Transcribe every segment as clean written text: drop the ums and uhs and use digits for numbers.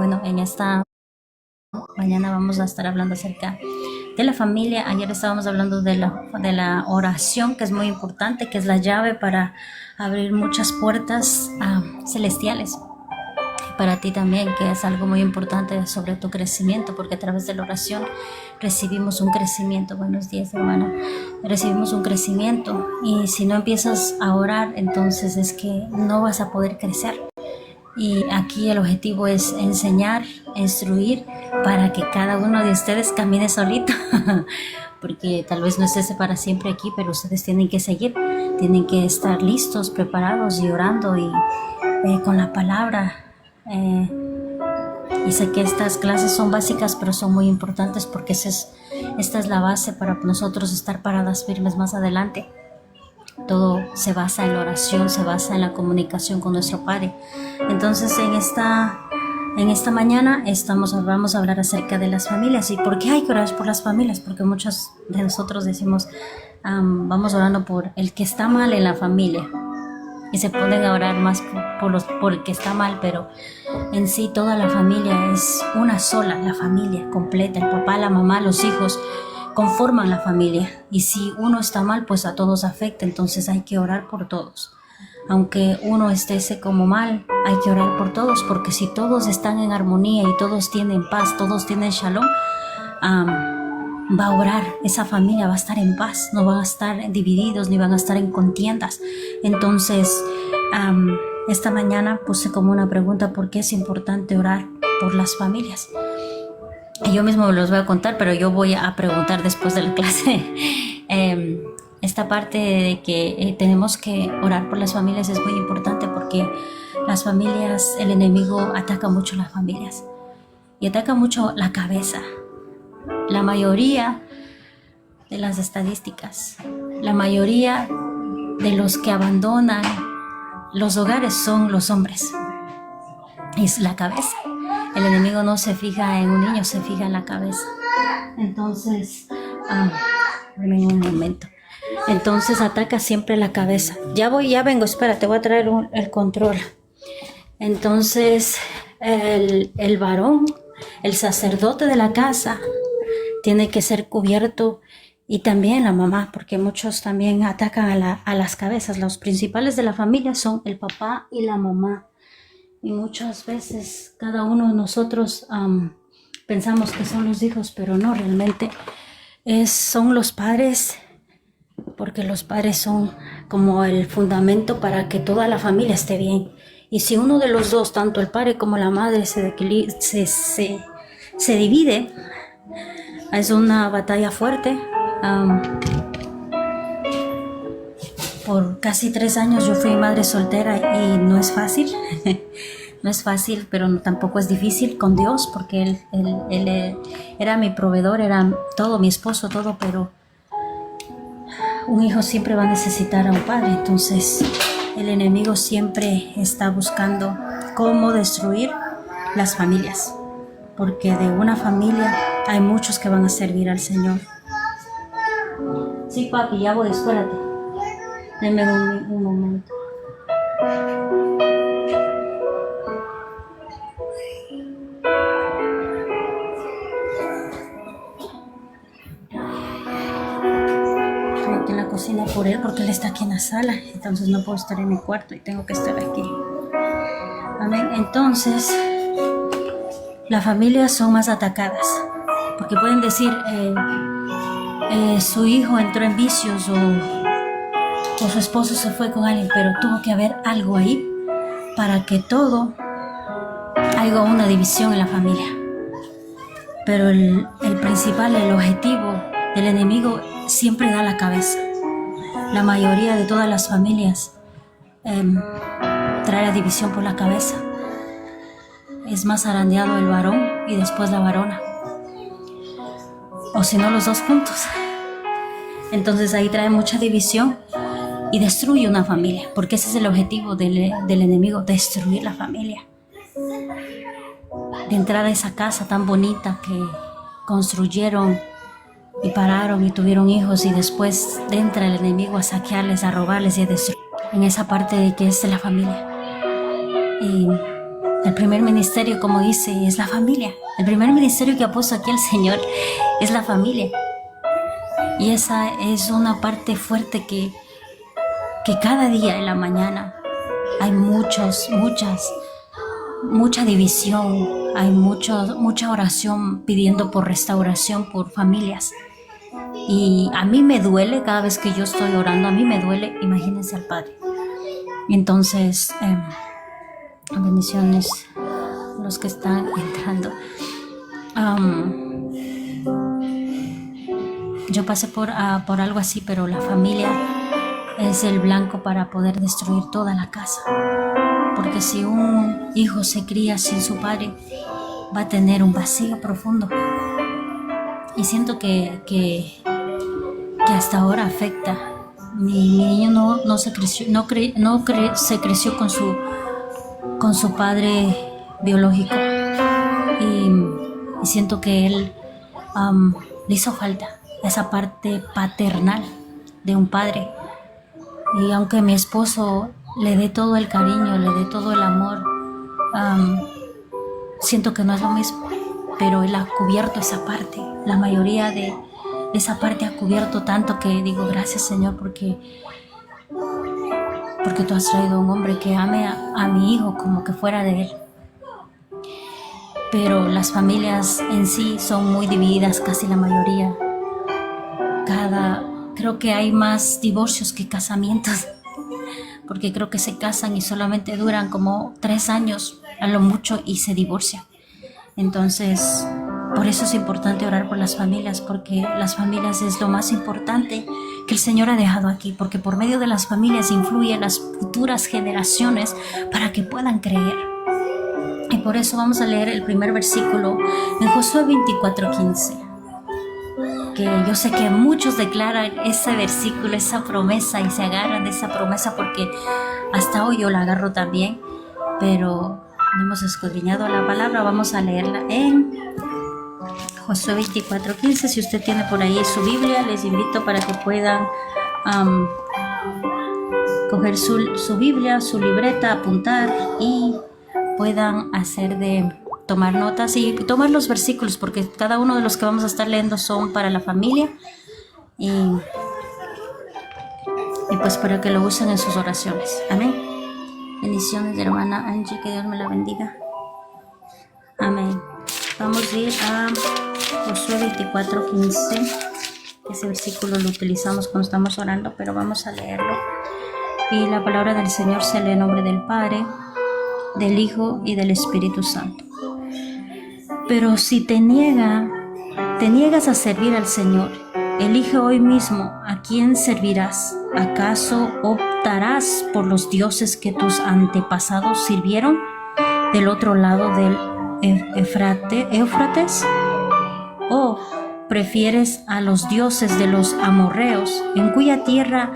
Bueno, en esta mañana vamos a estar hablando acerca de la familia. Ayer estábamos hablando de la oración, que es muy importante, que es la llave para abrir muchas puertas celestiales. Para ti también, que es algo muy importante sobre tu crecimiento, porque a través de la oración recibimos un crecimiento. Buenos días, hermana. Recibimos un crecimiento, y si no empiezas a orar, entonces es que no vas a poder crecer. Y aquí el objetivo es enseñar, instruir, para que cada uno de ustedes camine solito. Porque tal vez no estés para siempre aquí, pero ustedes tienen que seguir, tienen que estar listos, preparados y orando y con la palabra. Y sé que estas clases son básicas, pero son muy importantes, porque esta es la base para nosotros estar paradas firmes más adelante. Todo se basa en la oración, se basa en la comunicación con nuestro Padre. Entonces en esta mañana vamos a hablar acerca de las familias. ¿Y por qué hay que orar por las familias? Porque muchos de nosotros decimos, vamos orando por el que está mal en la familia, y se ponen a orar más por el que está mal, pero en sí toda la familia es una sola, la familia completa, el papá, la mamá, los hijos conforman la familia, y si uno está mal, pues a todos afecta. Entonces hay que orar por todos. Aunque uno esté como mal, hay que orar por todos, porque si todos están en armonía y todos tienen paz, todos tienen shalom, va a orar, esa familia va a estar en paz, no van a estar divididos ni van a estar en contiendas. Entonces esta mañana puse como una pregunta: ¿por qué es importante orar por las familias? Y yo mismo los voy a contar, pero yo voy a preguntar después de la clase. Esta parte de que tenemos que orar por las familias es muy importante, porque las familias, el enemigo ataca mucho las familias y ataca mucho la cabeza. La mayoría de las estadísticas, la mayoría de los que abandonan los hogares son los hombres. Es la cabeza. El enemigo no se fija en un niño, se fija en la cabeza. Entonces, dame un momento. Entonces ataca siempre la cabeza. Ya vengo, espérate, voy a traer el control. Entonces, el varón, el sacerdote de la casa, tiene que ser cubierto, y también la mamá, porque muchos también atacan a las cabezas. Los principales de la familia son el papá y la mamá. Y muchas veces cada uno de nosotros pensamos que son los hijos, pero no, realmente son los padres, porque los padres son como el fundamento para que toda la familia esté bien. Y si uno de los dos, tanto el padre como la madre, se divide, es una batalla fuerte. Por casi 3 años yo fui madre soltera, y no es fácil. No es fácil, pero tampoco es difícil con Dios, porque él era mi proveedor, era todo, mi esposo, todo, pero un hijo siempre va a necesitar a un padre. Entonces el enemigo siempre está buscando cómo destruir las familias, porque de una familia hay muchos que van a servir al Señor. Sí, papi, ya voy, espérate. Deme un momento. Estoy aquí en la cocina por él, porque él está aquí en la sala. Entonces no puedo estar en mi cuarto y tengo que estar aquí. Amén. Entonces, las familias son más atacadas, porque pueden decir, su hijo entró en vicios, o su esposo se fue con alguien, pero tuvo que haber algo ahí para que haya una división en la familia. Pero el principal, el objetivo del enemigo siempre da la cabeza. La mayoría de todas las familias trae la división por la cabeza. Es más zarandeado el varón y después la varona, o si no, los dos juntos. Entonces ahí trae mucha división y destruye una familia, porque ese es el objetivo del enemigo: destruir la familia. De entrar a esa casa tan bonita que construyeron y pararon y tuvieron hijos, y después entra el enemigo a saquearles, a robarles y a destruir en esa parte de que es la familia. Y El primer ministerio, como dice, es la familia. El primer ministerio que ha puesto aquí el Señor es la familia. Y esa es una parte fuerte que cada día en la mañana hay mucha división, hay mucha oración pidiendo por restauración, por familias. Y a mí me duele cada vez que yo estoy orando, a mí me duele, imagínense al Padre. Entonces, bendiciones los que están entrando. Yo pasé por algo así, pero la familia es el blanco para poder destruir toda la casa. Porque si un hijo se cría sin su padre, va a tener un vacío profundo. Y siento que hasta ahora afecta. Mi niño no se creció, se creció con su padre biológico. Y siento que él le hizo falta esa parte paternal de un padre. Y aunque mi esposo le dé todo el cariño, le dé todo el amor, siento que no es lo mismo, pero él ha cubierto esa parte. La mayoría de esa parte ha cubierto tanto que digo, gracias Señor, porque tú has traído un hombre que ame a mi hijo como que fuera de él. Pero las familias en sí son muy divididas, casi la mayoría. Creo que hay más divorcios que casamientos, porque creo que se casan y solamente duran como 3 años a lo mucho y se divorcian. Entonces, por eso es importante orar por las familias, porque las familias es lo más importante que el Señor ha dejado aquí, porque por medio de las familias influyen las futuras generaciones para que puedan creer. Y por eso vamos a leer el primer versículo en Josué 24:15. Que yo sé que muchos declaran ese versículo, esa promesa, y se agarran de esa promesa porque hasta hoy yo la agarro también, pero no hemos escudriñado la palabra. Vamos a leerla en Josué 24:15. Si usted tiene por ahí su Biblia, les invito para que puedan coger su Biblia, su libreta, apuntar y puedan tomar notas y tomar los versículos, porque cada uno de los que vamos a estar leyendo son para la familia y pues para que lo usen en sus oraciones. Amén. Bendiciones de hermana Angie, que Dios me la bendiga. Amén. Vamos a ir a Josué 24:15. Ese versículo lo utilizamos cuando estamos orando, pero vamos a leerlo. Y la palabra del Señor se lee en nombre del Padre, del Hijo y del Espíritu Santo. Pero si te niegas a servir al Señor, elige hoy mismo a quién servirás. ¿Acaso optarás por los dioses que tus antepasados sirvieron del otro lado del Éufrates? ¿O prefieres a los dioses de los amorreos, en cuya tierra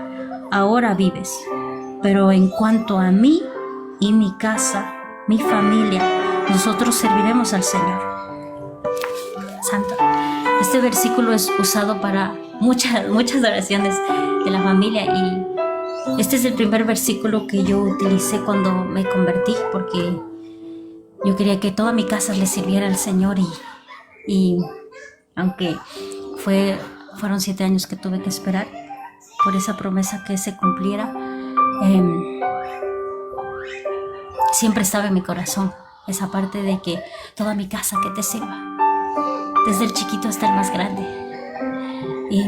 ahora vives? Pero en cuanto a mí y mi casa, mi familia, nosotros serviremos al Señor. Santo. Este versículo es usado para muchas oraciones de la familia, y este es el primer versículo que yo utilicé cuando me convertí, porque yo quería que toda mi casa le sirviera al Señor, y aunque fueron 7 años que tuve que esperar por esa promesa que se cumpliera, siempre estaba en mi corazón esa parte de que toda mi casa que te sirva, desde el chiquito hasta el más grande. Y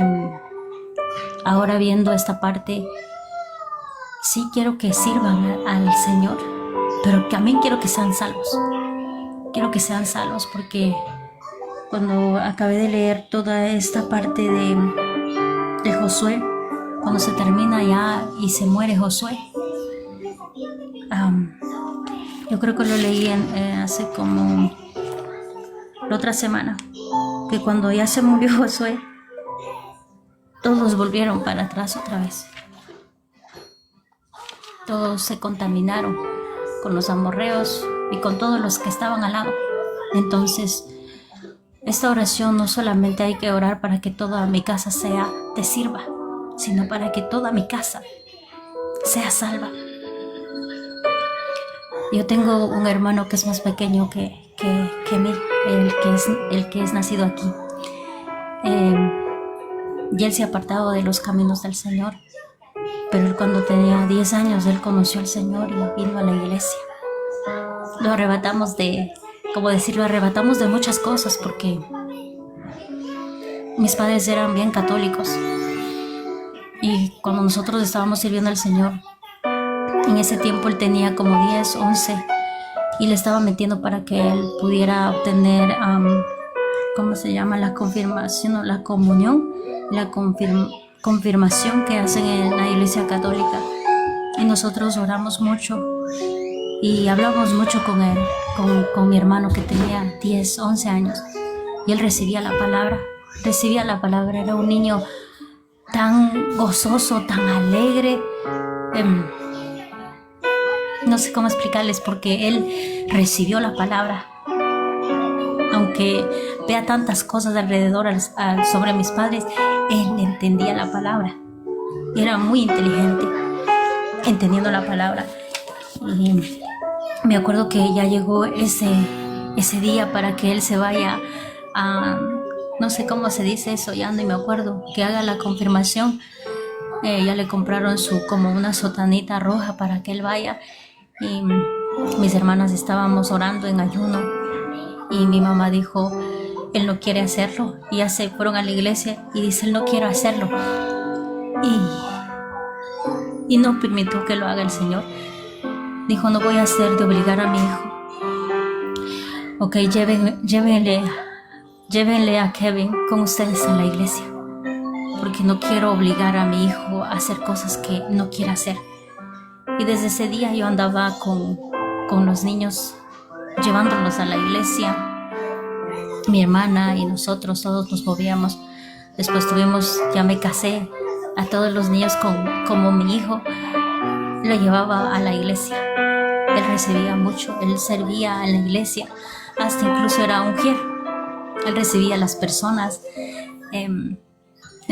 ahora viendo esta parte, sí quiero que sirvan al Señor, pero también quiero que sean salvos. Quiero que sean salvos, porque cuando acabé de leer toda esta parte de Josué, cuando se termina ya y se muere Josué, yo creo que lo leí hace como la otra semana, que cuando ya se murió Josué, todos volvieron para atrás otra vez. Todos se contaminaron con los amorreos y con todos los que estaban al lado. Entonces, esta oración no solamente hay que orar para que toda mi casa te sirva, sino para que toda mi casa sea salva. Yo tengo un hermano que es más pequeño que mí, el que es nacido aquí. Y él se ha apartado de los caminos del Señor. Pero él, cuando tenía 10 años, él conoció al Señor y vino a la iglesia. Lo arrebatamos lo arrebatamos de muchas cosas, porque mis padres eran bien católicos. Y cuando nosotros estábamos sirviendo al Señor, en ese tiempo él tenía como 10, 11, y le estaba metiendo para que él pudiera obtener, ¿cómo se llama? La confirmación o la comunión, la confirmación que hacen en la iglesia católica. Y nosotros oramos mucho y hablamos mucho con él, con mi hermano que tenía 10, 11 años, y él recibía la palabra, era un niño tan gozoso, tan alegre. No sé cómo explicarles, porque él recibió la palabra. Aunque vea tantas cosas alrededor sobre mis padres, él entendía la palabra. Era muy inteligente entendiendo la palabra. Y me acuerdo que ya llegó ese día para que él se vaya a, no sé cómo se dice eso, ya no me acuerdo, que haga la confirmación. Ya le compraron como una sotanita roja para que él vaya. Y mis hermanas estábamos orando en ayuno, y mi mamá dijo: él no quiere hacerlo. Y ya se fueron a la iglesia y dice: él no quiere hacerlo. Y no permitió que lo haga el Señor. Dijo: no voy a hacer de obligar a mi hijo. Ok, llévenle a Kevin con ustedes a la iglesia, porque no quiero obligar a mi hijo a hacer cosas que no quiere hacer. Y desde ese día yo andaba con los niños, llevándolos a la iglesia. Mi hermana y nosotros todos nos movíamos. Después ya me casé. A todos los niños como mi hijo, lo llevaba a la iglesia. Él recibía mucho, él servía en la iglesia, hasta incluso era ujier. Él recibía a las personas. En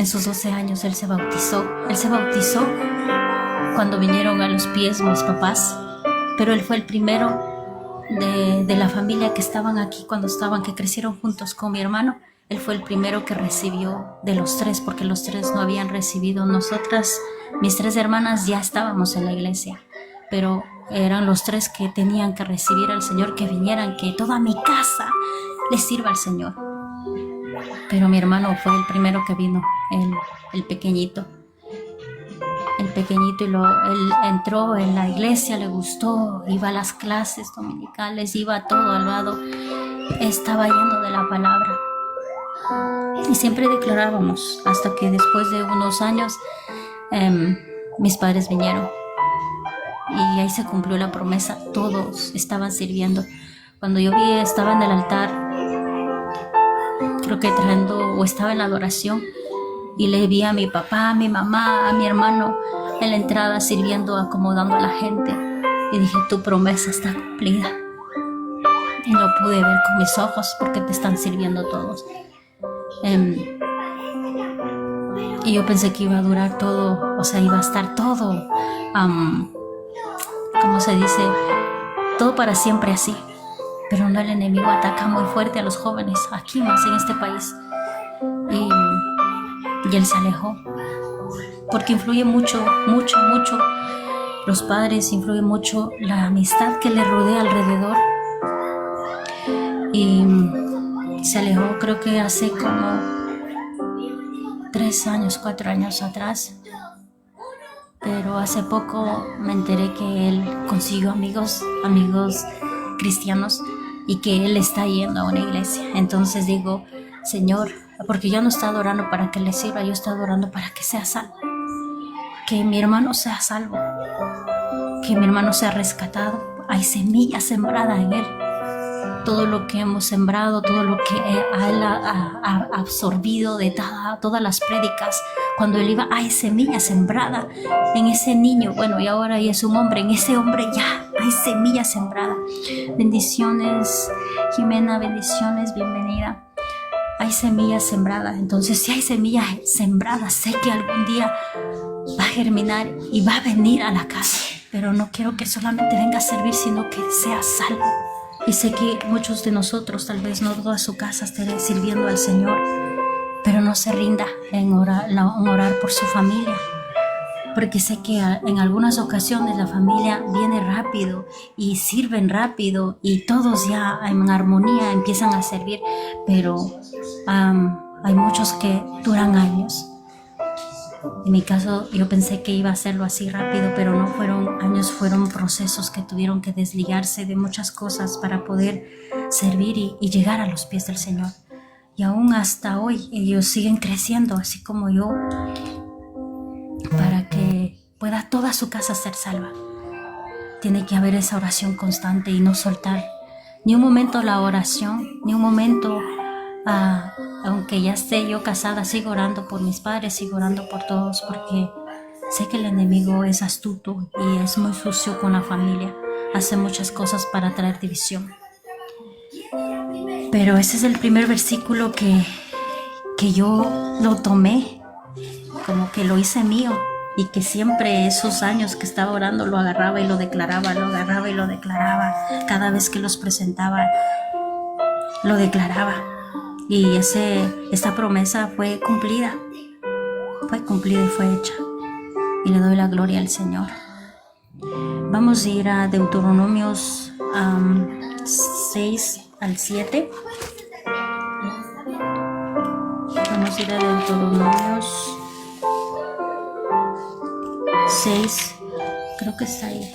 sus 12 años él se bautizó. Cuando vinieron a los pies mis papás, pero él fue el primero de la familia que estaban aquí que crecieron juntos con mi hermano. Él fue el primero que recibió de los 3, porque los 3 no habían recibido. Nosotras, mis 3 hermanas, ya estábamos en la iglesia, pero eran los 3 que tenían que recibir al Señor, que vinieran, que toda mi casa le sirva al Señor. Pero mi hermano fue el primero que vino, el pequeñito. Y él entró en la iglesia, le gustó, iba a las clases dominicales, iba a todo al lado, estaba lleno de la palabra. Y siempre declarábamos, hasta que después de unos años mis padres vinieron, y ahí se cumplió la promesa. Todos estaban sirviendo. Cuando yo estaba en el altar, creo que estaba en la adoración, y le vi a mi papá, a mi mamá, a mi hermano en la entrada sirviendo, acomodando a la gente, y dije: tu promesa está cumplida. Y lo pude ver con mis ojos, porque te están sirviendo todos. Y yo pensé que iba a durar todo, o sea, iba a estar todo, ¿cómo se dice? Todo para siempre así. Pero no, el enemigo ataca muy fuerte a los jóvenes, aquí más en este país. Y él se alejó, porque influye mucho los padres, influye mucho la amistad que le rodea alrededor. Y se alejó, creo que hace como 3 años, 4 años atrás. Pero hace poco me enteré que él consiguió amigos cristianos, y que él está yendo a una iglesia. Entonces digo: Señor, porque yo no estaba orando para que le sirva, yo estaba orando para que sea salvo, que mi hermano sea salvo, que mi hermano sea rescatado. Hay semilla sembrada en él. Todo lo que hemos sembrado, todo lo que él ha absorbido de todas las prédicas, cuando él iba, hay semilla sembrada en ese niño. Bueno, y ahora ya es un hombre, en ese hombre ya hay semilla sembrada. Bendiciones, Jimena, bendiciones, bienvenida. Hay semilla sembrada. Entonces, si hay semilla sembrada, sé que algún día va a germinar y va a venir a la casa. pero no quiero que solamente venga a servir, sino que sea salvo. Y sé que muchos de nosotros, tal vez no toda su casa esté sirviendo al Señor, pero no se rinda en orar por su familia, porque sé que en algunas ocasiones la familia viene rápido y sirven rápido y todos ya en armonía empiezan a servir, pero hay muchos que duran años. En mi caso, yo pensé que iba a hacerlo así rápido, pero no fueron años, fueron procesos que tuvieron que desligarse de muchas cosas para poder servir y llegar a los pies del Señor. Y aún hasta hoy ellos siguen creciendo, así como yo, para que pueda toda su casa ser salva. Tiene que haber esa oración constante y no soltar ni un momento la oración, ni un momento, aunque ya esté yo casada, sigo orando por mis padres, sigo orando por todos, porque sé que el enemigo es astuto y es muy sucio con la familia, hace muchas cosas para traer división. Pero ese es el primer versículo que yo lo tomé, como que lo hice mío, y que siempre esos años que estaba orando lo agarraba y lo declaraba, lo agarraba y lo declaraba. Cada vez que los presentaba, lo declaraba. Y esta promesa fue cumplida y fue hecha. Y le doy la gloria al Señor. Vamos a ir a Deuteronomios 6 al 7. Vamos a ir a Deuteronomios 6, creo que está ahí.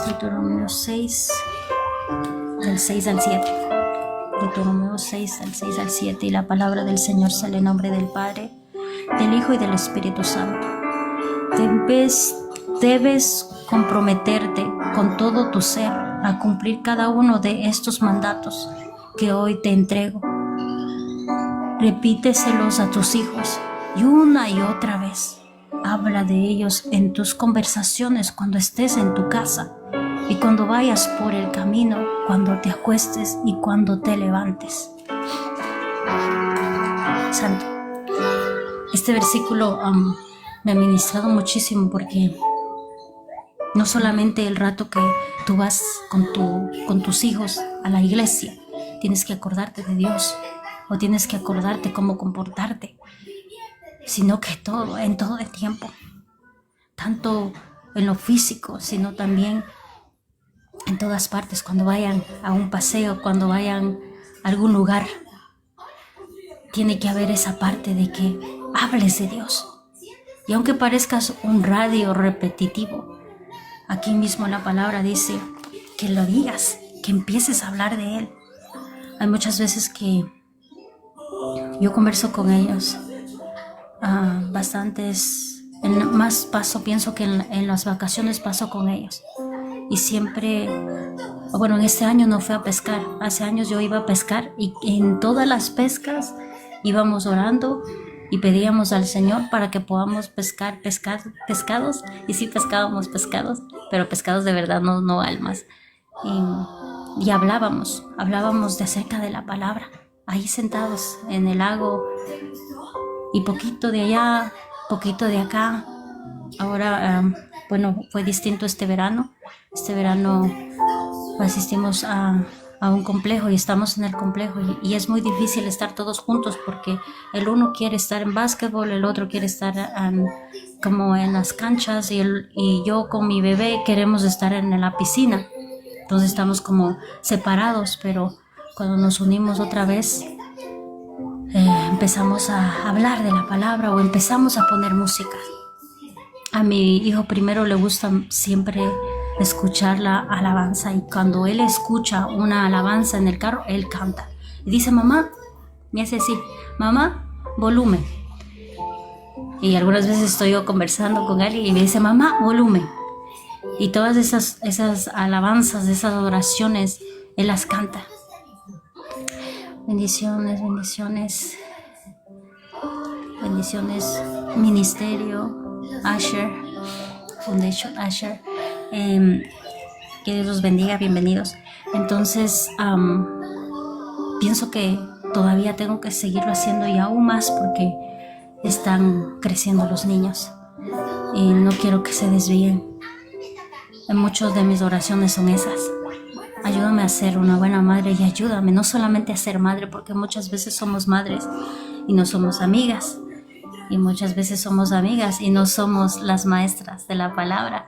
Deuteronomio 6, del 6 al 7. Deuteronomio 6, del 6 al 7. Y la palabra del Señor sale en nombre del Padre, del Hijo y del Espíritu Santo. Debes comprometerte con todo tu ser a cumplir cada uno de estos mandatos que hoy te entrego. Repíteselos a tus hijos y una y otra vez. Habla de ellos en tus conversaciones cuando estés en tu casa y cuando vayas por el camino, cuando te acuestes y cuando te levantes. Santo. Este versículo me ha ministrado muchísimo, porque no solamente el rato que tú vas con tus hijos a la iglesia, tienes que acordarte de Dios o tienes que acordarte cómo comportarte, sino que en todo el tiempo, tanto en lo físico, sino también en todas partes, cuando vayan a un paseo, cuando vayan a algún lugar, tiene que haber esa parte de que hables de Dios. Y aunque parezcas un radio repetitivo, aquí mismo la palabra dice que lo digas, que empieces a hablar de Él. Hay muchas veces que yo converso con ellos, pienso que en las vacaciones paso con ellos. Y siempre, en este año no fui a pescar, hace años yo iba a pescar y en todas las pescas íbamos orando y pedíamos al Señor para que podamos pescar pescados, y sí pescábamos pescados, pero pescados de verdad, no almas. Y hablábamos de acerca de la palabra, ahí sentados en el lago, y poquito de allá, poquito de acá. Ahora, fue distinto este verano. Este verano asistimos a un complejo y estamos en el complejo, y es muy difícil estar todos juntos, porque el uno quiere estar en básquetbol, el otro quiere estar como en las canchas, y yo con mi bebé queremos estar en la piscina. Entonces estamos como separados, pero cuando nos unimos otra vez, empezamos a hablar de la palabra o empezamos a poner música. A mi hijo primero le gusta siempre escuchar la alabanza, y cuando él escucha una alabanza en el carro, él canta y dice: mamá, me hace así, mamá, volumen. Y algunas veces estoy yo conversando con él y me dice: mamá, volumen. Y todas esas alabanzas, esas oraciones, él las canta. Bendiciones, ministerio Asher, Foundation Asher, que Dios los bendiga, bienvenidos. Entonces pienso que todavía tengo que seguirlo haciendo, y aún más porque están creciendo los niños y no quiero que se desvíen. Muchas de mis oraciones son esas. Ayúdame a ser una buena madre y ayúdame no solamente a ser madre, porque muchas veces somos madres y no somos amigas. Y muchas veces somos amigas y no somos las maestras de la palabra.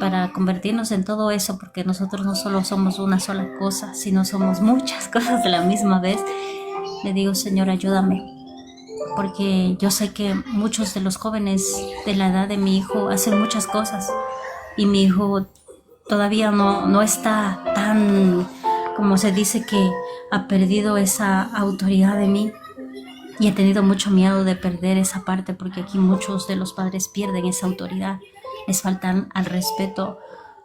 Para convertirnos en todo eso, porque nosotros no solo somos una sola cosa, sino somos muchas cosas de la misma vez. Le digo, Señor, ayúdame, porque yo sé que muchos de los jóvenes de la edad de mi hijo hacen muchas cosas y mi hijo todavía no está tan, como se dice, que ha perdido esa autoridad de mí. Y he tenido mucho miedo de perder esa parte, porque aquí muchos de los padres pierden esa autoridad. Les faltan al respeto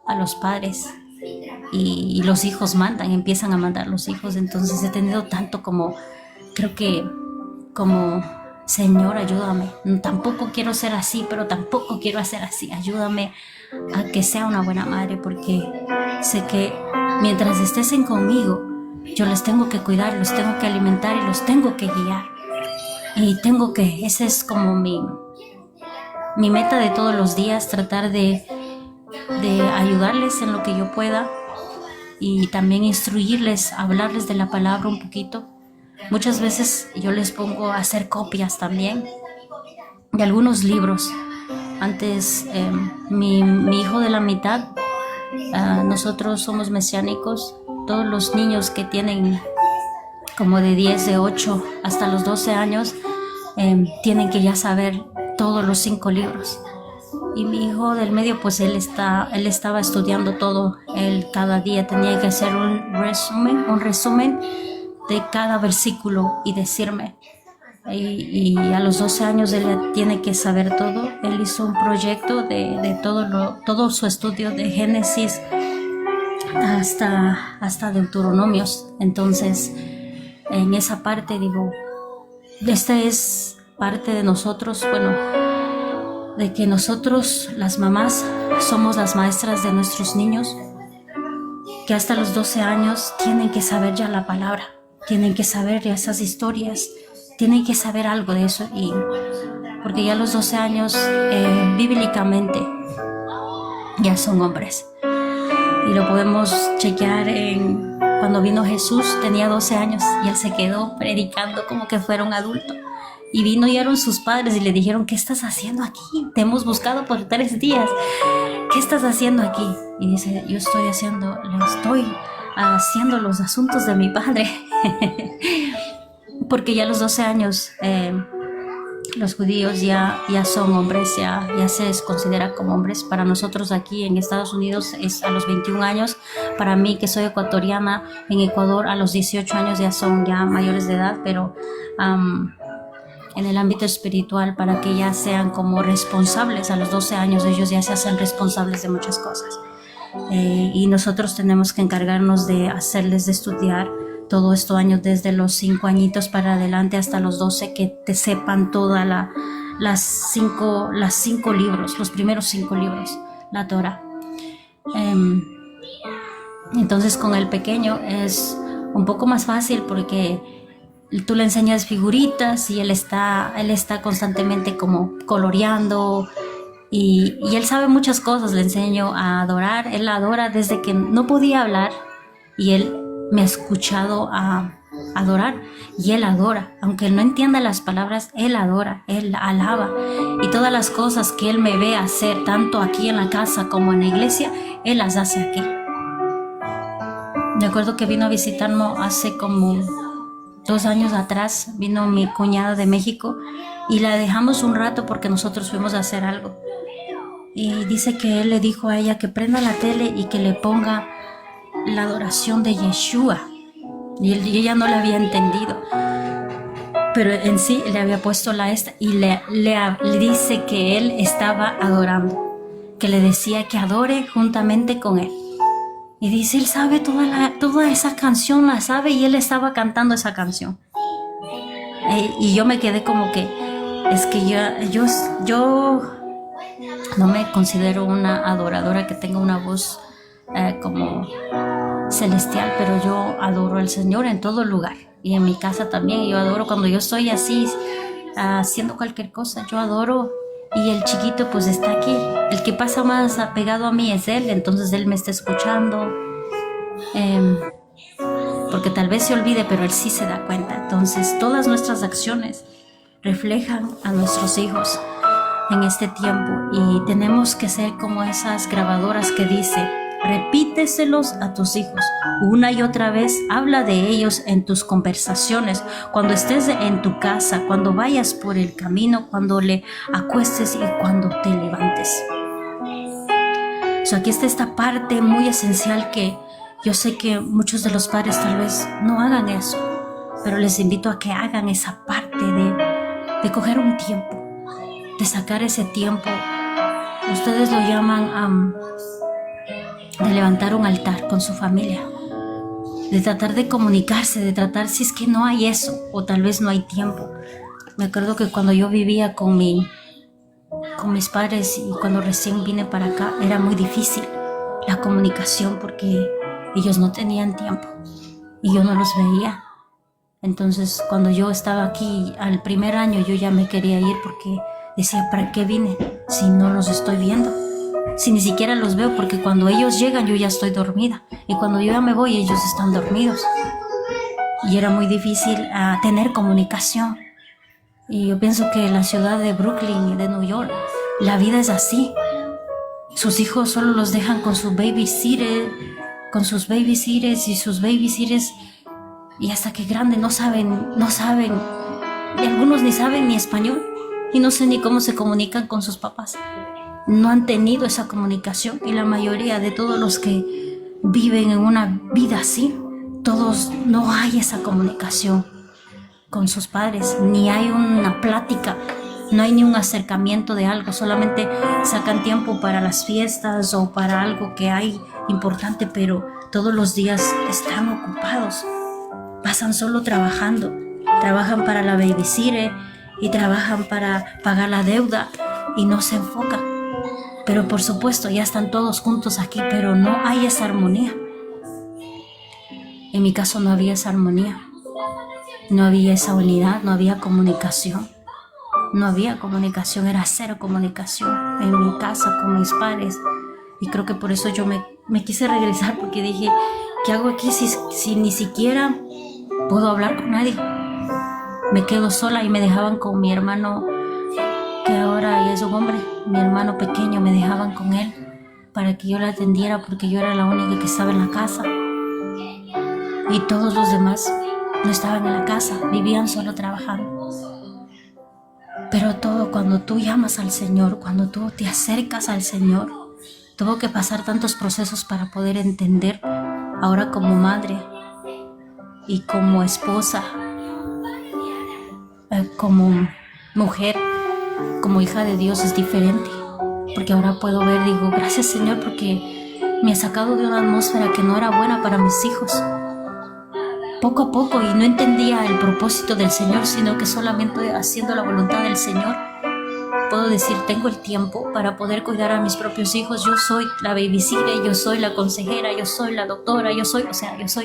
a los padres y los hijos empiezan a mandar los hijos. Entonces he tenido tanto como, creo que como, Señor, ayúdame. Tampoco quiero ser así, pero tampoco quiero hacer así. Ayúdame a que sea una buena madre, porque sé que mientras estén conmigo, yo les tengo que cuidar, los tengo que alimentar y los tengo que guiar. Y esa es como mi meta de todos los días, tratar de ayudarles en lo que yo pueda y también instruirles, hablarles de la palabra un poquito. Muchas veces yo les pongo a hacer copias también de algunos libros. Antes, mi hijo de la mitad, nosotros somos mesiánicos, todos los niños que tienen como de 10, de 8 hasta los 12 años, tienen que ya saber todos los 5 libros. Y mi hijo del medio, pues él estaba estudiando todo. Él cada día tenía que hacer un resumen de cada versículo y decirme. Y a los 12 años él ya tiene que saber todo. Él hizo un proyecto de todo su estudio de Génesis hasta Deuteronomios. Entonces, en esa parte digo, esta es parte de nosotros, bueno, de que nosotros, las mamás, somos las maestras de nuestros niños, que hasta los 12 años tienen que saber ya la palabra, tienen que saber ya esas historias, tienen que saber algo de eso, y porque ya a los 12 años, bíblicamente, ya son hombres. Y lo podemos chequear cuando vino Jesús, tenía 12 años y él se quedó predicando como que fuera un adulto. Y vieron sus padres y le dijeron, ¿qué estás haciendo aquí? Te hemos buscado por 3 días. ¿Qué estás haciendo aquí? Y dice, yo estoy haciendo los asuntos de mi padre. Porque ya a los 12 años, los judíos ya son hombres, ya se les considera como hombres. Para nosotros aquí en Estados Unidos es a los 21 años. Para mí, que soy ecuatoriana, en Ecuador a los 18 años ya son mayores de edad, pero en el ámbito espiritual, para que ya sean como responsables a los 12 años, ellos ya se hacen responsables de muchas cosas. Y nosotros tenemos que encargarnos de hacerles de estudiar todo estos años, desde los 5 añitos para adelante hasta los 12, que te sepan toda las 5 libros, los primeros 5 libros, la Torah. Entonces con el pequeño es un poco más fácil, porque tú le enseñas figuritas y él está constantemente como coloreando, y él sabe muchas cosas. Le enseño a adorar, él adora desde que no podía hablar, y él me ha escuchado a adorar, y él adora, aunque él no entienda las palabras, él adora, él alaba, y todas las cosas que él me ve hacer, tanto aquí en la casa como en la iglesia, él las hace aquí. Me acuerdo que vino a visitarnos hace como 2 años atrás, vino mi cuñada de México, y la dejamos un rato porque nosotros fuimos a hacer algo, y dice que él le dijo a ella que prenda la tele y que le ponga la adoración de Yeshua, y ella no la había entendido, pero en sí le había puesto y le dice que él estaba adorando, que le decía que adore juntamente con él, y dice, él sabe toda esa canción, la sabe, y él estaba cantando esa canción. Y yo me quedé como que, es que yo no me considero una adoradora que tenga una voz como celestial, pero yo adoro al Señor en todo lugar, y en mi casa también. Yo adoro cuando yo estoy así haciendo cualquier cosa, yo adoro y el chiquito pues está aquí. El que pasa más apegado a mí es él, entonces él me está escuchando, porque tal vez se olvide, pero él sí se da cuenta. Entonces todas nuestras acciones reflejan a nuestros hijos en este tiempo, y tenemos que ser como esas grabadoras que dice: repíteselos a tus hijos una y otra vez, habla de ellos en tus conversaciones, cuando estés en tu casa, cuando vayas por el camino, cuando le acuestes y cuando te levantes. Aquí está esta parte muy esencial que yo sé que muchos de los padres tal vez no hagan eso, pero les invito a que hagan esa parte de coger un tiempo, de sacar ese tiempo. Ustedes lo llaman de levantar un altar con su familia, de tratar de comunicarse, de tratar, si es que no hay eso, o tal vez no hay tiempo. Me acuerdo que cuando yo vivía con mis padres y cuando recién vine para acá, era muy difícil la comunicación porque ellos no tenían tiempo y yo no los veía. Entonces cuando yo estaba aquí al primer año, yo ya me quería ir porque decía: ¿para qué vine si no los estoy viendo? Si ni siquiera los veo, porque cuando ellos llegan yo ya estoy dormida, y cuando yo ya me voy ellos están dormidos. Y era muy difícil tener comunicación. Y yo pienso que en la ciudad de Brooklyn y de New York, la vida es así. Sus hijos solo los dejan con sus babysitters y sus babysitters, y hasta que grande no saben, y algunos ni saben ni español, y no sé ni cómo se comunican con sus papás. No han tenido esa comunicación, y la mayoría de todos los que viven en una vida así, todos no hay esa comunicación con sus padres, ni hay una plática, no hay ni un acercamiento de algo, solamente sacan tiempo para las fiestas o para algo que hay importante, pero todos los días están ocupados, pasan solo trabajando, trabajan para la babysitter y trabajan para pagar la deuda y no se enfocan. Pero por supuesto ya están todos juntos aquí, pero no hay esa armonía. En mi caso no había esa armonía, no había esa unidad, no había comunicación. Era cero comunicación en mi casa con mis padres. Y creo que por eso yo me quise regresar, porque dije: ¿qué hago aquí si ni siquiera puedo hablar con nadie? Me quedo sola, y me dejaban con mi hermano, que ahora ya es un hombre, mi hermano pequeño, me dejaban con él para que yo le atendiera, porque yo era la única que estaba en la casa. Y todos los demás no estaban en la casa, vivían solo trabajando. Pero todo, cuando tú llamas al Señor, cuando tú te acercas al Señor, tuvo que pasar tantos procesos para poder entender. Ahora como madre y como esposa, como mujer, como hija de Dios, es diferente. Porque ahora puedo ver, digo: gracias Señor, porque me ha sacado de una atmósfera que no era buena para mis hijos. Poco a poco, y no entendía el propósito del Señor, sino que solamente haciendo la voluntad del Señor puedo decir: tengo el tiempo para poder cuidar a mis propios hijos. Yo soy la babysitter, yo soy la consejera, yo soy la doctora, yo soy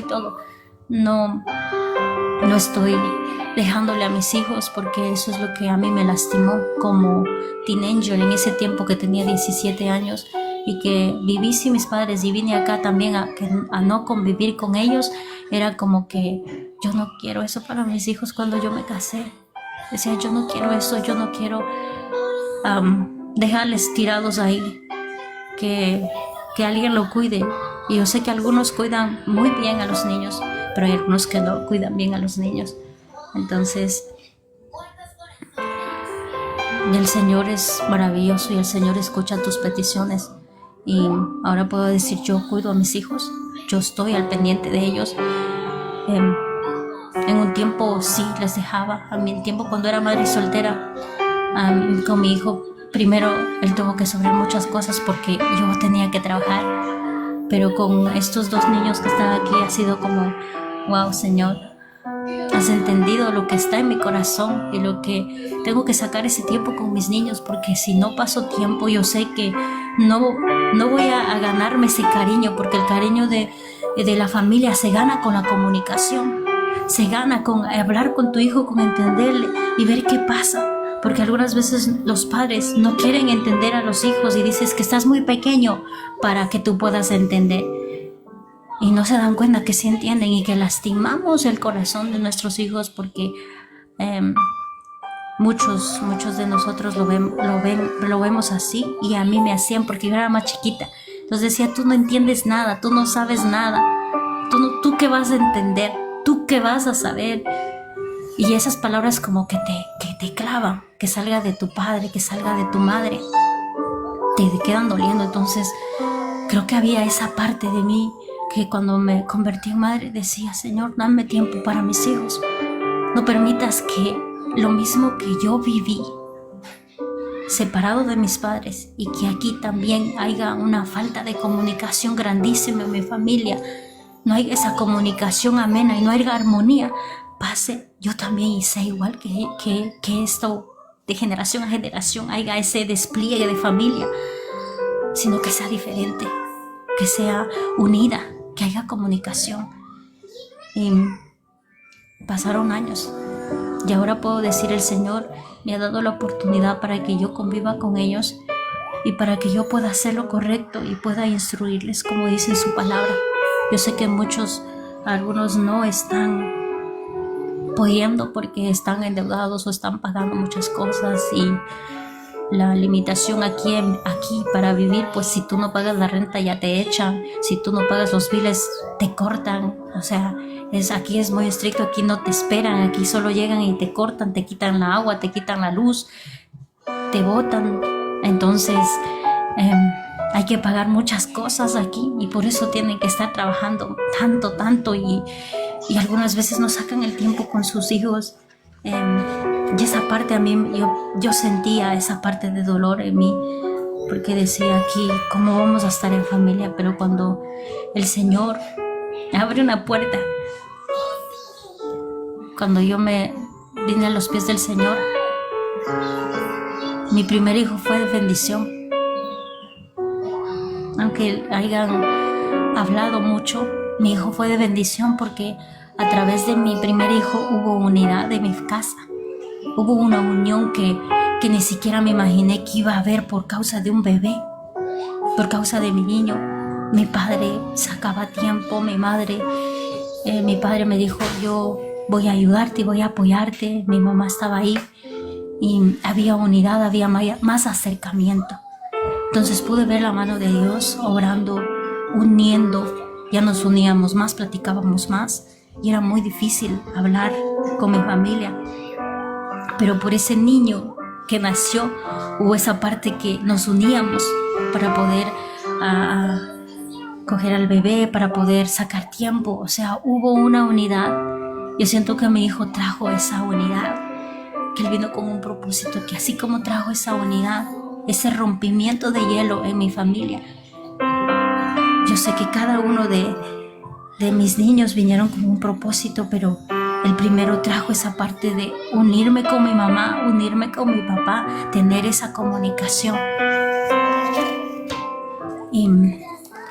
todo. No estoy dejándole a mis hijos, porque eso es lo que a mí me lastimó como teenager en ese tiempo que tenía 17 años y que viví sin mis padres, y vine acá también a no convivir con ellos. Era como que yo no quiero eso para mis hijos. Cuando yo me casé, decía: yo no quiero eso, yo no quiero dejarles tirados ahí, que alguien lo cuide. Y yo sé que algunos cuidan muy bien a los niños, pero hay algunos que no cuidan bien a los niños. Entonces, el Señor es maravilloso y el Señor escucha tus peticiones. Y ahora puedo decir: yo cuido a mis hijos, yo estoy al pendiente de ellos. En un tiempo sí les dejaba, a mi tiempo cuando era madre soltera, con mi hijo. Primero él tuvo que sufrir muchas cosas porque yo tenía que trabajar, pero con estos dos niños que están aquí ha sido como: wow, Señor, has entendido lo que está en mi corazón y lo que tengo que sacar ese tiempo con mis niños, porque si no paso tiempo, yo sé que no voy a ganarme ese cariño, porque el cariño de la familia se gana con la comunicación, se gana con hablar con tu hijo, con entenderle y ver qué pasa. porque algunas veces los padres no quieren entender a los hijos y dices que estás muy pequeño para que tú puedas entender. Y no se dan cuenta que sí entienden y que lastimamos el corazón de nuestros hijos porque muchos de nosotros lo vemos así, y a mí me hacían porque yo era más chiquita. Entonces decía, tú no entiendes nada, tú no sabes nada, tú qué vas a entender, tú qué vas a saber. Y esas palabras como que te clavan, que salga de tu padre, que salga de tu madre, te quedan doliendo. Entonces creo que había esa parte de mí que cuando me convertí en madre decía, Señor, dame tiempo para mis hijos. No permitas que lo mismo que yo viví separado de mis padres, y que aquí también haya una falta de comunicación grandísima en mi familia, no hay esa comunicación amena y no hay armonía, pase yo también y sea igual que esto de generación a generación haya ese despliegue de familia, sino que sea diferente, que sea unida, que haya comunicación. Y pasaron años y ahora puedo decir, el Señor me ha dado la oportunidad para que yo conviva con ellos y para que yo pueda hacer lo correcto y pueda instruirles como dice en su palabra. Yo sé que algunos no están pudiendo porque están endeudados o están pagando muchas cosas, y la limitación aquí para vivir, pues si tú no pagas la renta ya te echan, si tú no pagas los biles te cortan. O sea, aquí es muy estricto, aquí no te esperan, aquí solo llegan y te cortan, te quitan la agua, te quitan la luz, te botan. Entonces hay que pagar muchas cosas aquí, y por eso tienen que estar trabajando tanto, y algunas veces no sacan el tiempo con sus hijos. Y esa parte a mí, yo sentía esa parte de dolor en mí, porque decía, aquí, ¿cómo vamos a estar en familia? Pero cuando el Señor abre una puerta, cuando yo me vine a los pies del Señor, mi primer hijo fue de bendición. Aunque hayan hablado mucho, mi hijo fue de bendición porque a través de mi primer hijo hubo unidad de mi casa. Hubo una unión que ni siquiera me imaginé que iba a haber por causa de un bebé, por causa de mi niño. Mi padre sacaba tiempo, mi padre me dijo, yo voy a ayudarte y voy a apoyarte. Mi mamá estaba ahí y había unidad, había más acercamiento. Entonces pude ver la mano de Dios obrando, uniendo. Ya nos uníamos más, platicábamos más, y era muy difícil hablar con mi familia. Pero por ese niño que nació, hubo esa parte que nos uníamos para poder coger al bebé, para poder sacar tiempo. O sea, hubo una unidad. Yo siento que mi hijo trajo esa unidad, que él vino con un propósito, que así como trajo esa unidad, ese rompimiento de hielo en mi familia, yo sé que cada uno de mis niños vinieron con un propósito, pero el primero trajo esa parte de unirme con mi mamá, unirme con mi papá, tener esa comunicación. Y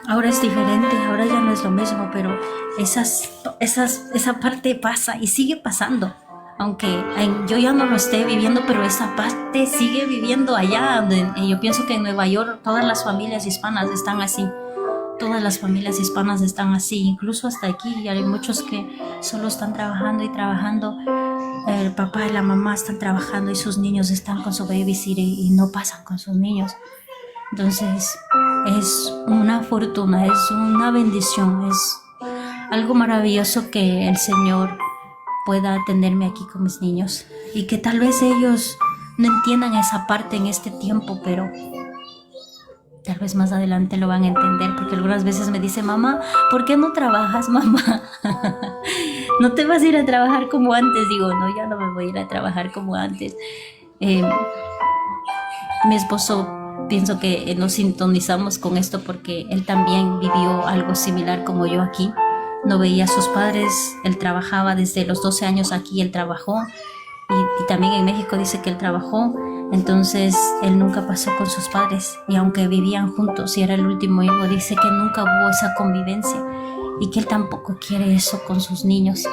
ahora es diferente, ahora ya no es lo mismo, pero esa parte pasa y sigue pasando. Aunque yo ya no lo esté viviendo, pero esa parte sigue viviendo allá. Yo pienso que en Nueva York todas las familias hispanas están así. Todas las familias hispanas están así, incluso hasta aquí. Hay muchos que solo están trabajando y trabajando. El papá y la mamá están trabajando y sus niños están con su babysitter y no pasan con sus niños. Entonces es una fortuna, es una bendición, es algo maravilloso que el Señor pueda atenderme aquí con mis niños, y que tal vez ellos no entiendan esa parte en este tiempo, pero tal vez más adelante lo van a entender, porque algunas veces me dice, mamá, ¿por qué no trabajas, mamá? ¿No te vas a ir a trabajar como antes? Digo, no, ya no me voy a ir a trabajar como antes. Mi esposo, pienso que nos sintonizamos con esto porque él también vivió algo similar como yo aquí. No veía a sus padres, él trabajaba desde los 12 años aquí, él trabajó, y también en México dice que él trabajó. Entonces él nunca pasó con sus padres, y aunque vivían juntos y era el último hijo, dice que nunca hubo esa convivencia y que él tampoco quiere eso con sus niños.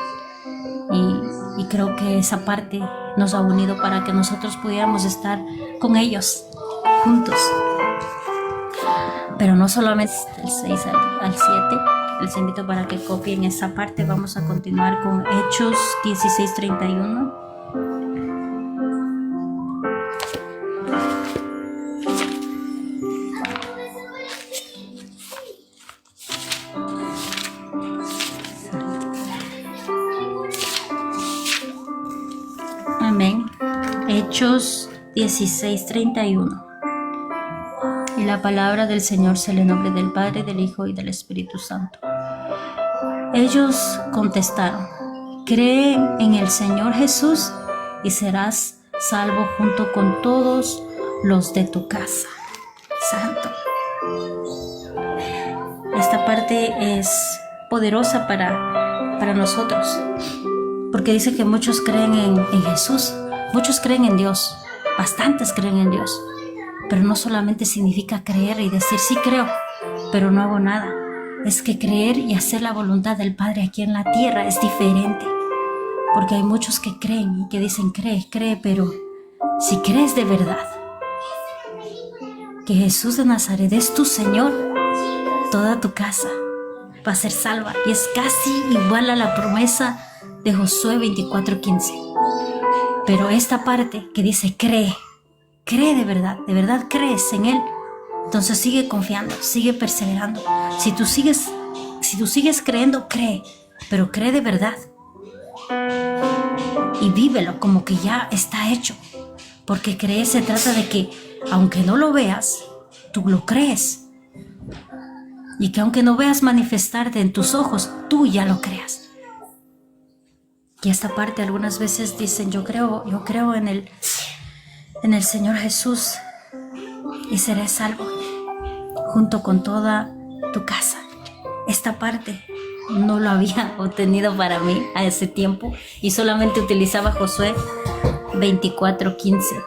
Y Y creo que esa parte nos ha unido para que nosotros pudiéramos estar con ellos juntos. Pero no solamente del 6 al 7. Les invito para que copien esa parte. Vamos a continuar con Hechos 16:31. Amén. Hechos 16:31. Y la palabra del Señor sea en el nombre del Padre, del Hijo y del Espíritu Santo. Ellos contestaron: cree en el Señor Jesús y serás salvo junto con todos los de tu casa. Santo. Esta parte es poderosa para nosotros, porque dice que muchos creen en Jesús, muchos creen en Dios, bastantes creen en Dios. Pero no solamente significa creer y decir sí creo, pero no hago nada. Es que creer y hacer la voluntad del Padre aquí en la tierra es diferente. Porque hay muchos que creen y que dicen cree, pero si crees de verdad que Jesús de Nazaret es tu Señor, toda tu casa va a ser salva. Y es casi igual a la promesa de Josué 24:15. Pero esta parte que dice cree de verdad crees en Él, entonces sigue confiando, sigue perseverando. Si tú sigues creyendo, cree, pero cree de verdad y vívelo como que ya está hecho, porque creer se trata de que aunque no lo veas, tú lo crees, y que aunque no veas manifestarte en tus ojos, tú ya lo creas. Y esta parte algunas veces dicen yo creo en el Señor Jesús y seré salvo junto con toda tu casa. Esta parte no lo había obtenido para mí a ese tiempo y solamente utilizaba Josué 24:15.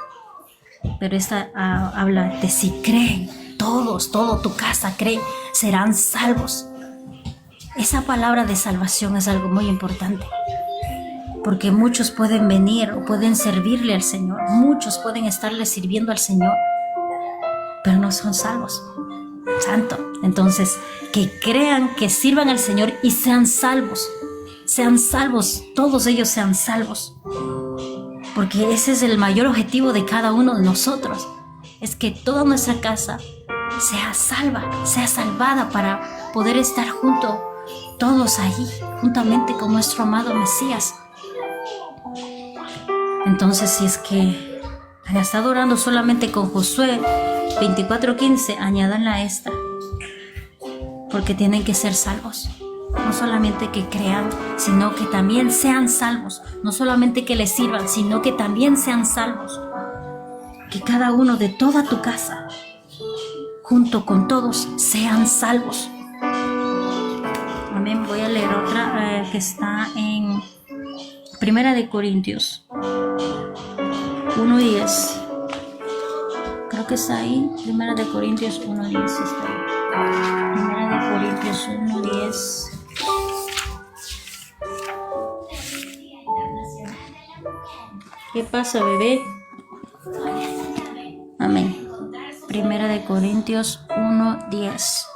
Pero esta habla de si creen toda tu casa cree, serán salvos. Esa palabra de salvación es algo muy importante, porque muchos pueden venir o pueden servirle al Señor, muchos pueden estarle sirviendo al Señor, pero no son salvos. Santo. Entonces, que crean, que sirvan al Señor y sean salvos, todos ellos sean salvos, porque ese es el mayor objetivo de cada uno de nosotros, es que toda nuestra casa sea salvada para poder estar juntos todos allí, juntamente con nuestro amado Mesías. Entonces, si es que han estado orando solamente con Josué 24:15, añádanla esta, porque tienen que ser salvos. No solamente que crean, sino que también sean salvos. No solamente que les sirvan, sino que también sean salvos. Que cada uno de toda tu casa, junto con todos, sean salvos. Amén. Voy a leer otra que está en Primera de Corintios 1:10. Creo que está ahí. Primera de Corintios 1:10 está ahí. Primera de Corintios 1:10. ¿Qué pasa, bebé? Amén. Primera de Corintios 1:10.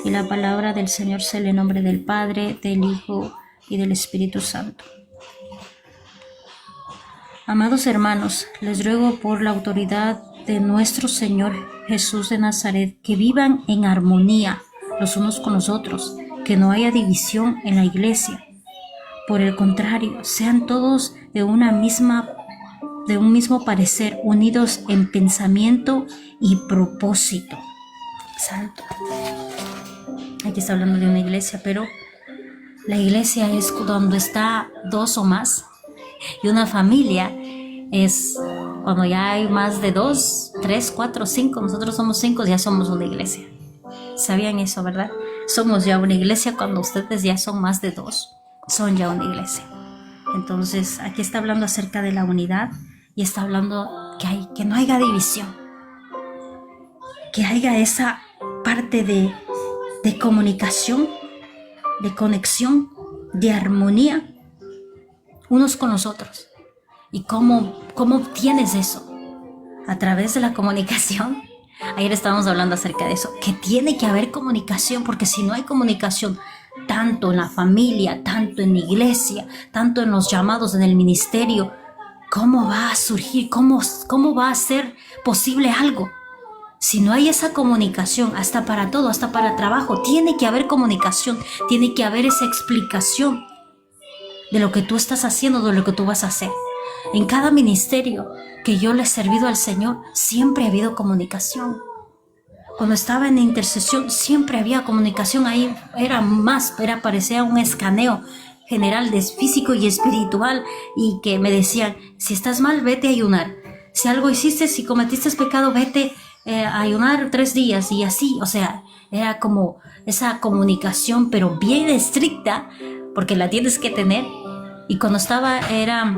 Y la palabra del Señor sea en el nombre del Padre, del Hijo y del Espíritu Santo. Amados hermanos, les ruego por la autoridad de nuestro Señor Jesús de Nazaret, que vivan en armonía los unos con los otros, que no haya división en la iglesia. Por el contrario, sean todos de un mismo parecer, unidos en pensamiento y propósito. Santo. Aquí está hablando de una iglesia, pero la iglesia es cuando está dos o más, y una familia es cuando ya hay más de 2, 3, 4, 5. Nosotros somos 5, ya somos una iglesia. ¿Sabían eso, verdad? Somos ya una iglesia cuando ustedes ya son más de 2. Son ya una iglesia. Entonces, aquí está hablando acerca de la unidad y está hablando que no haya división. Que haya esa parte de comunicación, de conexión, de armonía, unos con los otros. ¿Y cómo obtienes eso? A través de la comunicación. Ayer estábamos hablando acerca de eso, que tiene que haber comunicación, porque si no hay comunicación, tanto en la familia, tanto en la iglesia, tanto en los llamados en el ministerio, ¿cómo va a surgir? ¿Cómo va a ser posible algo? Si no hay esa comunicación, hasta para todo, hasta para trabajo, tiene que haber comunicación, tiene que haber esa explicación de lo que tú estás haciendo, de lo que tú vas a hacer. En cada ministerio que yo le he servido al Señor, siempre ha habido comunicación. Cuando estaba en intercesión, siempre había comunicación. Ahí parecía un escaneo general de físico y espiritual, y que me decían, si estás mal, vete a ayunar. Si algo hiciste, si cometiste pecado, vete a ayunar 3 días, y así. O sea, era como esa comunicación, pero bien estricta, porque la tienes que tener. Y cuando era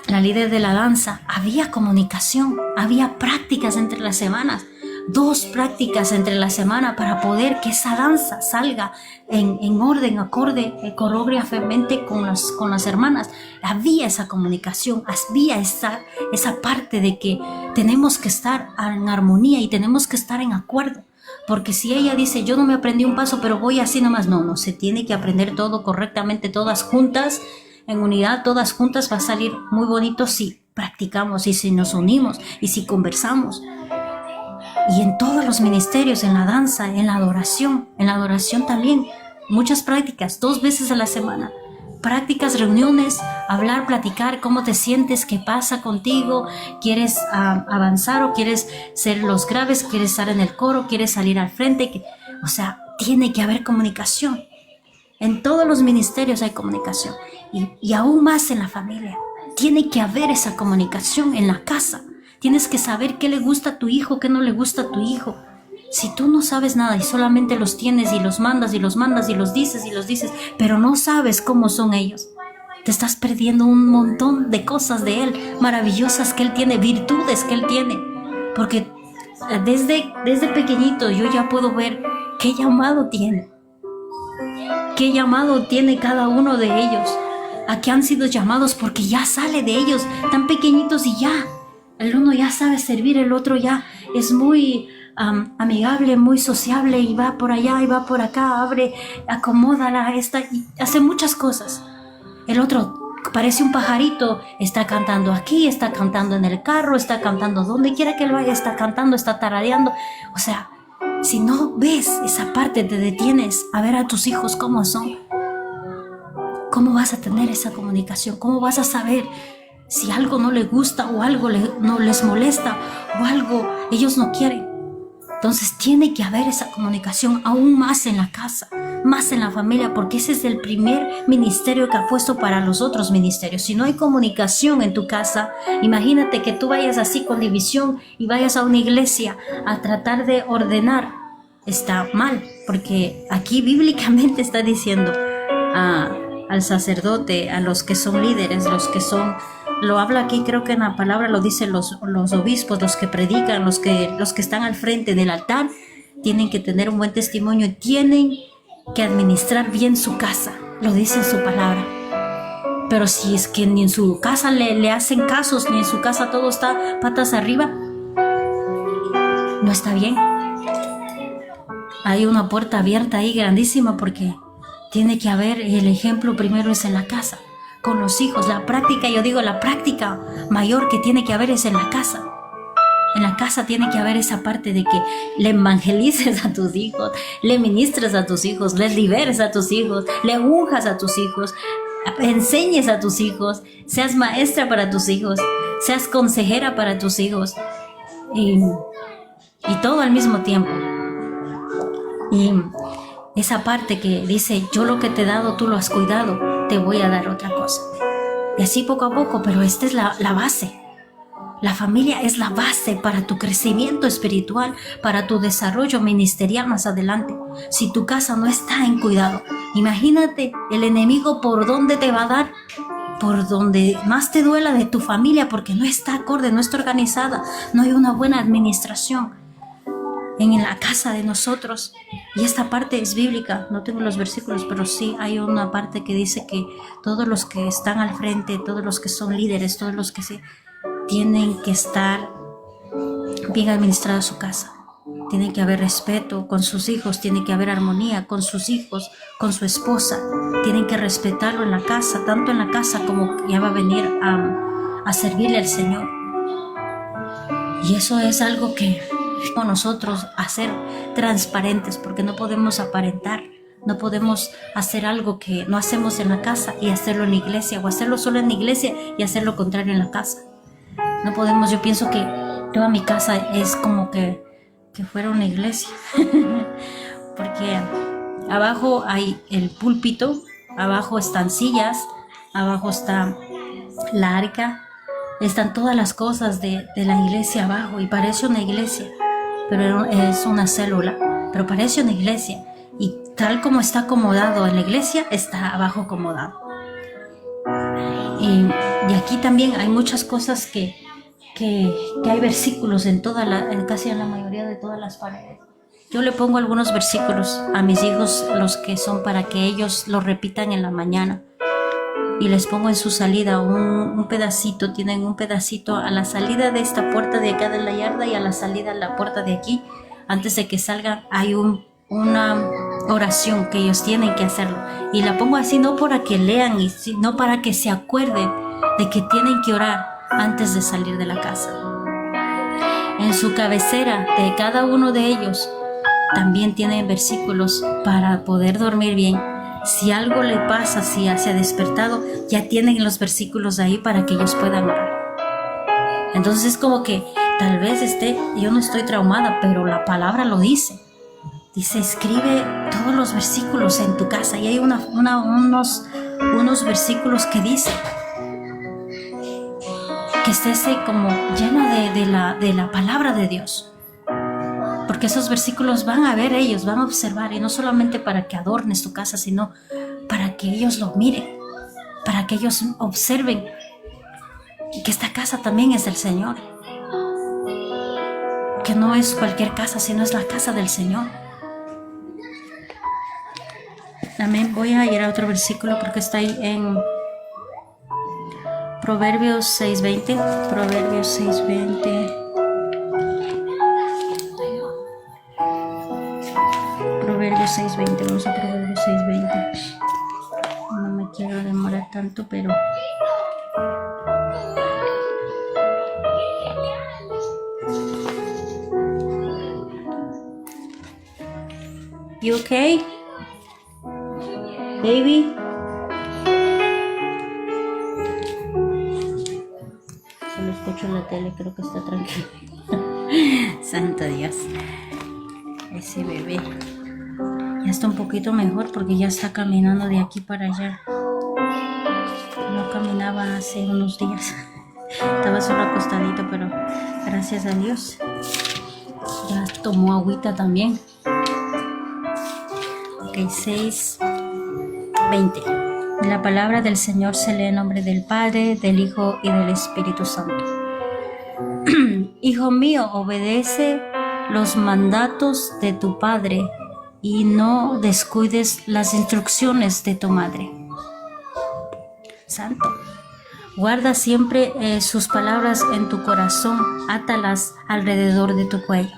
la líder de la danza, había comunicación, había prácticas entre las semanas, 2 prácticas entre la semana para poder que esa danza salga en orden, acorde, coreográficamente con las hermanas. Había esa comunicación, había esa parte de que tenemos que estar en armonía y tenemos que estar en acuerdo. Porque si ella dice, yo no me aprendí un paso, pero voy así nomás, no, se tiene que aprender todo correctamente, todas juntas, en unidad, todas juntas. Va a salir muy bonito si practicamos y si nos unimos y si conversamos. Y en todos los ministerios, en la danza, en la adoración también, muchas prácticas, 2 veces a la semana. Prácticas, reuniones, hablar, platicar, cómo te sientes, qué pasa contigo, quieres avanzar o quieres ser los graves, quieres estar en el coro, quieres salir al frente. O sea, tiene que haber comunicación. En todos los ministerios hay comunicación, y aún más en la familia. Tiene que haber esa comunicación en la casa. Tienes que saber qué le gusta a tu hijo, qué no le gusta a tu hijo. Si tú no sabes nada y solamente los tienes y los mandas y los dices, pero no sabes cómo son ellos, te estás perdiendo un montón de cosas de él, maravillosas que él tiene, virtudes que él tiene. Porque desde pequeñito yo ya puedo ver qué llamado tiene. Qué llamado tiene cada uno de ellos. A qué han sido llamados, porque ya sale de ellos tan pequeñitos y ya. El uno ya sabe servir, el otro ya es muy amigable, muy sociable, y va por allá y va por acá, abre, acomoda y hace muchas cosas. El otro parece un pajarito, está cantando aquí, está cantando en el carro, está cantando donde quiera que él vaya, está cantando, está tarareando. O sea, si no ves esa parte, te detienes a ver a tus hijos cómo son. ¿Cómo vas a tener esa comunicación? ¿Cómo vas a saber si algo no les gusta o algo no les molesta o algo ellos no quieren? Entonces tiene que haber esa comunicación aún más en la casa, más en la familia, porque ese es el primer ministerio que ha puesto para los otros ministerios. Si no hay comunicación en tu casa, imagínate que tú vayas así con división y vayas a una iglesia a tratar de ordenar. Está mal, porque aquí bíblicamente está diciendo al sacerdote, a los que son líderes, los que son... Lo habla aquí, creo que en la palabra lo dicen los obispos, los que predican, los que están al frente del altar, tienen que tener un buen testimonio y tienen que administrar bien su casa, lo dice en su palabra. Pero si es que ni en su casa le hacen casos, ni en su casa todo está patas arriba, no está bien. Hay una puerta abierta ahí grandísima, porque tiene que haber, el ejemplo primero es en la casa. Con los hijos, la práctica mayor que tiene que haber es en la casa. En la casa tiene que haber esa parte de que le evangelices a tus hijos, le ministres a tus hijos, les liberes a tus hijos, le unjas a tus hijos, enseñes a tus hijos, seas maestra para tus hijos, seas consejera para tus hijos, y todo al mismo tiempo. Y esa parte que dice, yo lo que te he dado, tú lo has cuidado, te voy a dar otra cosa. Y así poco a poco, pero esta es la base. La familia es la base para tu crecimiento espiritual, para tu desarrollo ministerial más adelante. Si tu casa no está en cuidado, imagínate el enemigo por dónde te va a dar, por donde más te duela de tu familia, porque no está acorde, no está organizada, no hay una buena administración. en la casa de nosotros. Y esta parte es bíblica, no tengo los versículos, pero sí hay una parte que dice que todos los que están al frente, todos los que son líderes, todos los que tienen que estar bien administrada su casa. Tiene que haber respeto con sus hijos, tiene que haber armonía con sus hijos, con su esposa. Tienen que respetarlo en la casa, tanto en la casa como ya va a venir a servirle al Señor. Y eso es algo que nosotros hacer transparentes, porque no podemos aparentar, no podemos hacer algo que no hacemos en la casa y hacerlo en la iglesia, o hacerlo solo en la iglesia y hacer lo contrario en la casa. No podemos, yo pienso que toda mi casa es como que fuera una iglesia, porque abajo hay el púlpito, abajo están sillas, abajo está la arca, están todas las cosas de la iglesia abajo, y parece una iglesia, pero es una célula, pero parece una iglesia, y tal como está acomodado en la iglesia, está abajo acomodado. Y aquí también hay muchas cosas que hay versículos en casi en la mayoría de todas las paredes. Yo le pongo algunos versículos a mis hijos, los que son para que ellos los repitan en la mañana, y les pongo en su salida un pedacito. Tienen un pedacito a la salida de esta puerta de acá de la yarda y a la salida a la puerta de aquí. Antes de que salgan hay una oración que ellos tienen que hacerlo, y la pongo así no para que lean, sino para que se acuerden de que tienen que orar antes de salir de la casa. En su cabecera de cada uno de ellos también tienen versículos para poder dormir bien. Si algo le pasa, si se ha despertado, ya tienen los versículos ahí para que ellos puedan orar. Entonces es como que tal vez yo no estoy traumada, pero la palabra lo dice. Dice, escribe todos los versículos en tu casa, y hay unos versículos que dicen que estés como lleno de la palabra de Dios, porque esos versículos van a ver ellos, van a observar, y no solamente para que adornes tu casa, sino para que ellos lo miren, para que ellos observen que esta casa también es del Señor, que no es cualquier casa, sino es la casa del Señor. Amén. Voy a ir a otro versículo porque está ahí en Proverbios 6:20. Proverbios 6:20. Proverbios 6:20. Vamos a Proverbios 6:20. No me quiero demorar tanto, pero You okay? Baby? Solo escucho en la tele, creo que está tranquilo. Santo Dios. Ese bebé ya está un poquito mejor porque ya está caminando de aquí para allá. No caminaba hace unos días. Estaba solo acostadito, pero gracias a Dios ya tomó agüita también. Ok, 6:20. La palabra del Señor se lee en nombre del Padre, del Hijo y del Espíritu Santo. Hijo mío, obedece los mandatos de tu Padre y no descuides las instrucciones de tu madre. Santo. Guarda siempre sus palabras en tu corazón, átalas alrededor de tu cuello.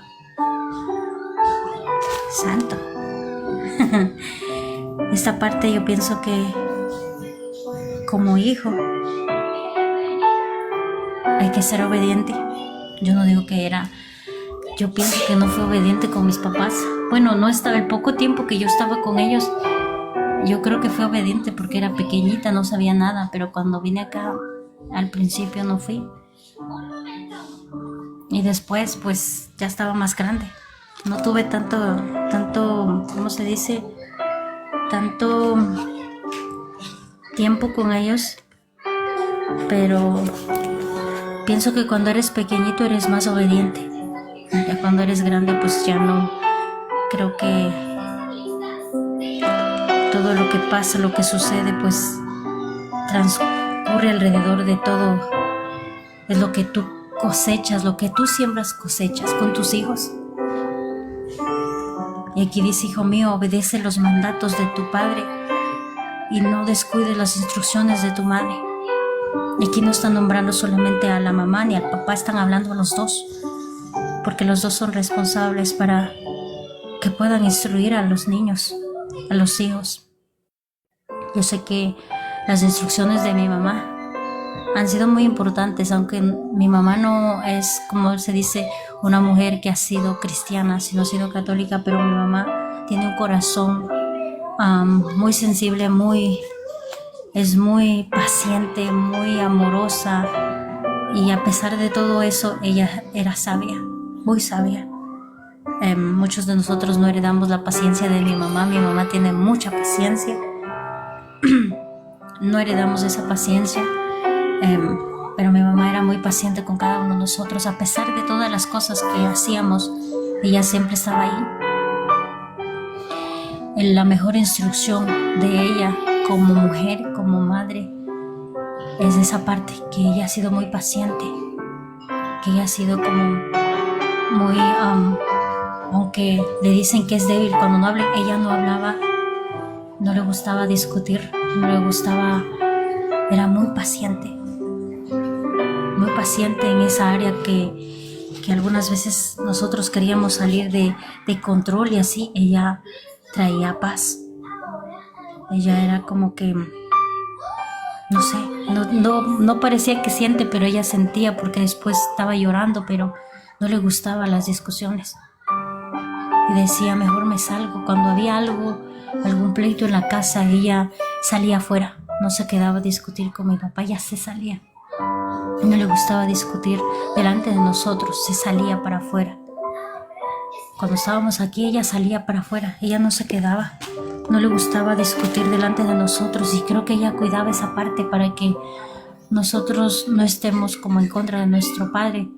Santo. Esta parte yo pienso que como hijo hay que ser obediente. Yo no digo que yo pienso que no fui obediente con mis papás. Bueno, no estaba el poco tiempo que yo estaba con ellos. Yo creo que fui obediente porque era pequeñita, no sabía nada, pero cuando vine acá al principio no fui. Y después pues ya estaba más grande. No tuve tanto, ¿cómo se dice? Tanto tiempo con ellos, pero pienso que cuando eres pequeñito eres más obediente. Ya cuando eres grande pues ya no. Creo que todo lo que pasa, lo que sucede pues transcurre alrededor de todo. Es lo que tú cosechas, lo que tú siembras cosechas con tus hijos. Y aquí dice: hijo mío, obedece los mandatos de tu padre y no descuides las instrucciones de tu madre. Y aquí no están nombrando solamente a la mamá ni al papá, están hablando a los dos, porque los dos son responsables para que puedan instruir a los niños, a los hijos. Yo sé que las instrucciones de mi mamá han sido muy importantes, aunque mi mamá no es, como se dice, una mujer que ha sido cristiana, sino ha sido católica, pero mi mamá tiene un corazón muy sensible, es muy paciente, muy amorosa, y a pesar de todo eso, ella era sabia, muy sabia. Muchos de nosotros no heredamos la paciencia de mi mamá tiene mucha paciencia, no heredamos esa paciencia, pero mi mamá era muy paciente con cada uno de nosotros. A pesar de todas las cosas que hacíamos, ella siempre estaba ahí. La mejor instrucción de ella como mujer, como madre, es esa parte, que ella ha sido muy paciente, que ella ha sido como muy, aunque le dicen que es débil cuando no habla, ella no hablaba, no le gustaba discutir, no le gustaba, era muy paciente en esa área que algunas veces nosotros queríamos salir de control, y así ella traía paz. Ella era como que, no sé, no parecía que siente, pero ella sentía, porque después estaba llorando, pero no le gustaban las discusiones. Y decía: mejor me salgo. Cuando había algún pleito en la casa, ella salía afuera, no se quedaba a discutir con mi papá, ella se salía. No le gustaba discutir delante de nosotros, se salía para afuera. Cuando estábamos aquí, ella salía para afuera, ella no se quedaba, no le gustaba discutir delante de nosotros, y creo que ella cuidaba esa parte para que nosotros no estemos como en contra de nuestro padre.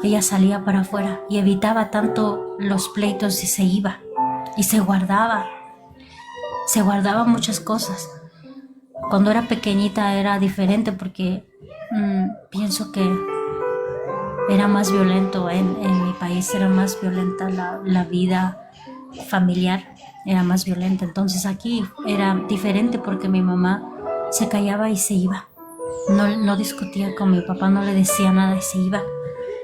Ella salía para afuera y evitaba tanto los pleitos, y se iba y se guardaba muchas cosas. Cuando era pequeñita era diferente, porque pienso que era más violento en mi país, era más violenta la vida familiar, era más violenta. Entonces aquí era diferente, porque mi mamá se callaba y se iba, no discutía con mi papá, no le decía nada y se iba,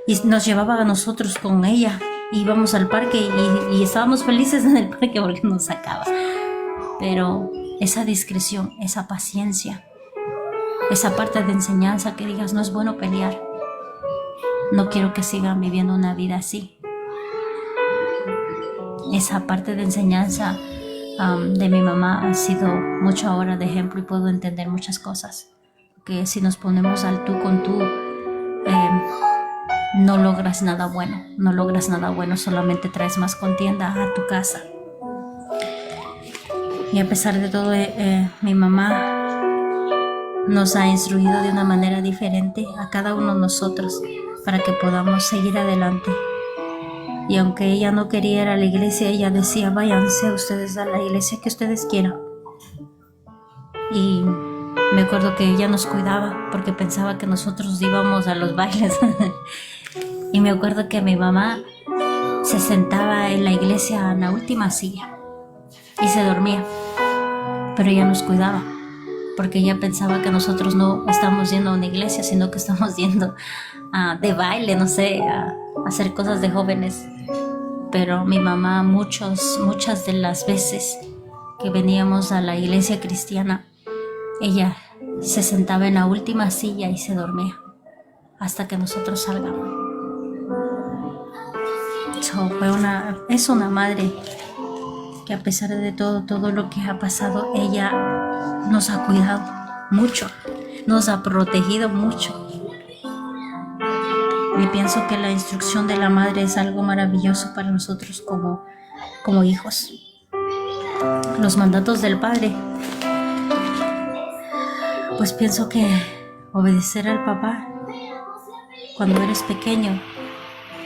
y nos llevaba a nosotros con ella. Íbamos al parque y estábamos felices en el parque porque nos sacaba. Pero esa discreción, esa paciencia, esa parte de enseñanza, que digas: no es bueno pelear, no quiero que sigan viviendo una vida así. Esa parte de enseñanza de mi mamá ha sido mucho ahora de ejemplo, y puedo entender muchas cosas. Porque si nos ponemos al tú con tú, no logras nada bueno, solamente traes más contienda a tu casa. Y a pesar de todo, mi mamá nos ha instruido de una manera diferente a cada uno de nosotros, para que podamos seguir adelante. Y aunque ella no quería ir a la iglesia, ella decía: váyanse ustedes a la iglesia que ustedes quieran. Y me acuerdo que ella nos cuidaba, porque pensaba que nosotros íbamos a los bailes. Y me acuerdo que mi mamá se sentaba en la iglesia en la última silla y se dormía, pero ella nos cuidaba, porque ella pensaba que nosotros no estamos yendo a una iglesia, sino que estamos yendo de baile, no sé, a hacer cosas de jóvenes. Pero mi mamá, muchas de las veces que veníamos a la iglesia cristiana, ella se sentaba en la última silla y se dormía hasta que nosotros salgamos. Es una madre que, a pesar de todo lo que ha pasado, ella nos ha cuidado mucho, nos ha protegido mucho. Y pienso que la instrucción de la madre es algo maravilloso para nosotros como hijos. Los mandatos del padre, pues pienso que obedecer al papá cuando eres pequeño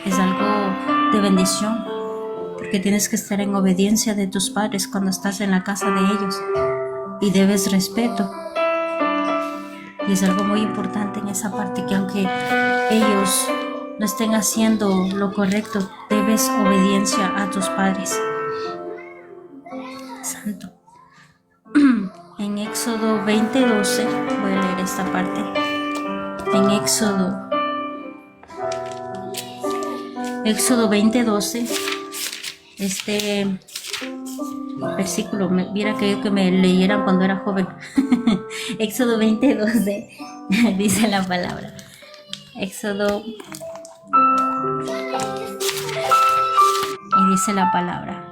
es algo de bendición, porque tienes que estar en obediencia de tus padres cuando estás en la casa de ellos, y debes respeto. Y es algo muy importante en esa parte, que aunque ellos no estén haciendo lo correcto, debes obediencia a tus padres. Éxodo 20:12, voy a leer esta parte. En Éxodo 20:12, este versículo, viera que me leyeran cuando era joven. Éxodo 20:12 dice la palabra. Éxodo, y dice la palabra: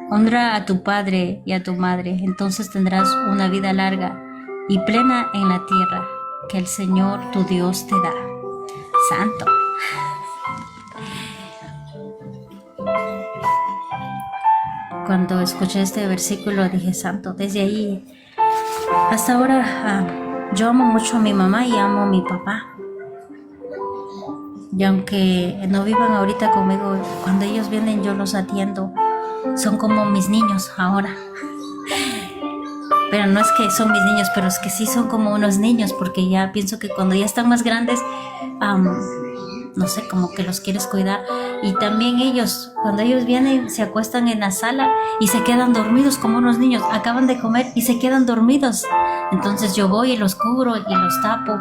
honra a tu padre y a tu madre, entonces tendrás una vida larga y plena en la tierra que el Señor tu Dios te da. Santo. Cuando escuché este versículo dije, santo. Desde ahí hasta ahora yo amo mucho a mi mamá y amo a mi papá. Y aunque no vivan ahorita conmigo, cuando ellos vienen yo los atiendo. Son como mis niños ahora. Pero no es que son mis niños, pero es que sí son como unos niños, porque ya pienso que cuando ya están más grandes, no sé, como que los quieres cuidar. Y también ellos, cuando ellos vienen, se acuestan en la sala y se quedan dormidos como unos niños. Acaban de comer y se quedan dormidos. Entonces yo voy y los cubro y los tapo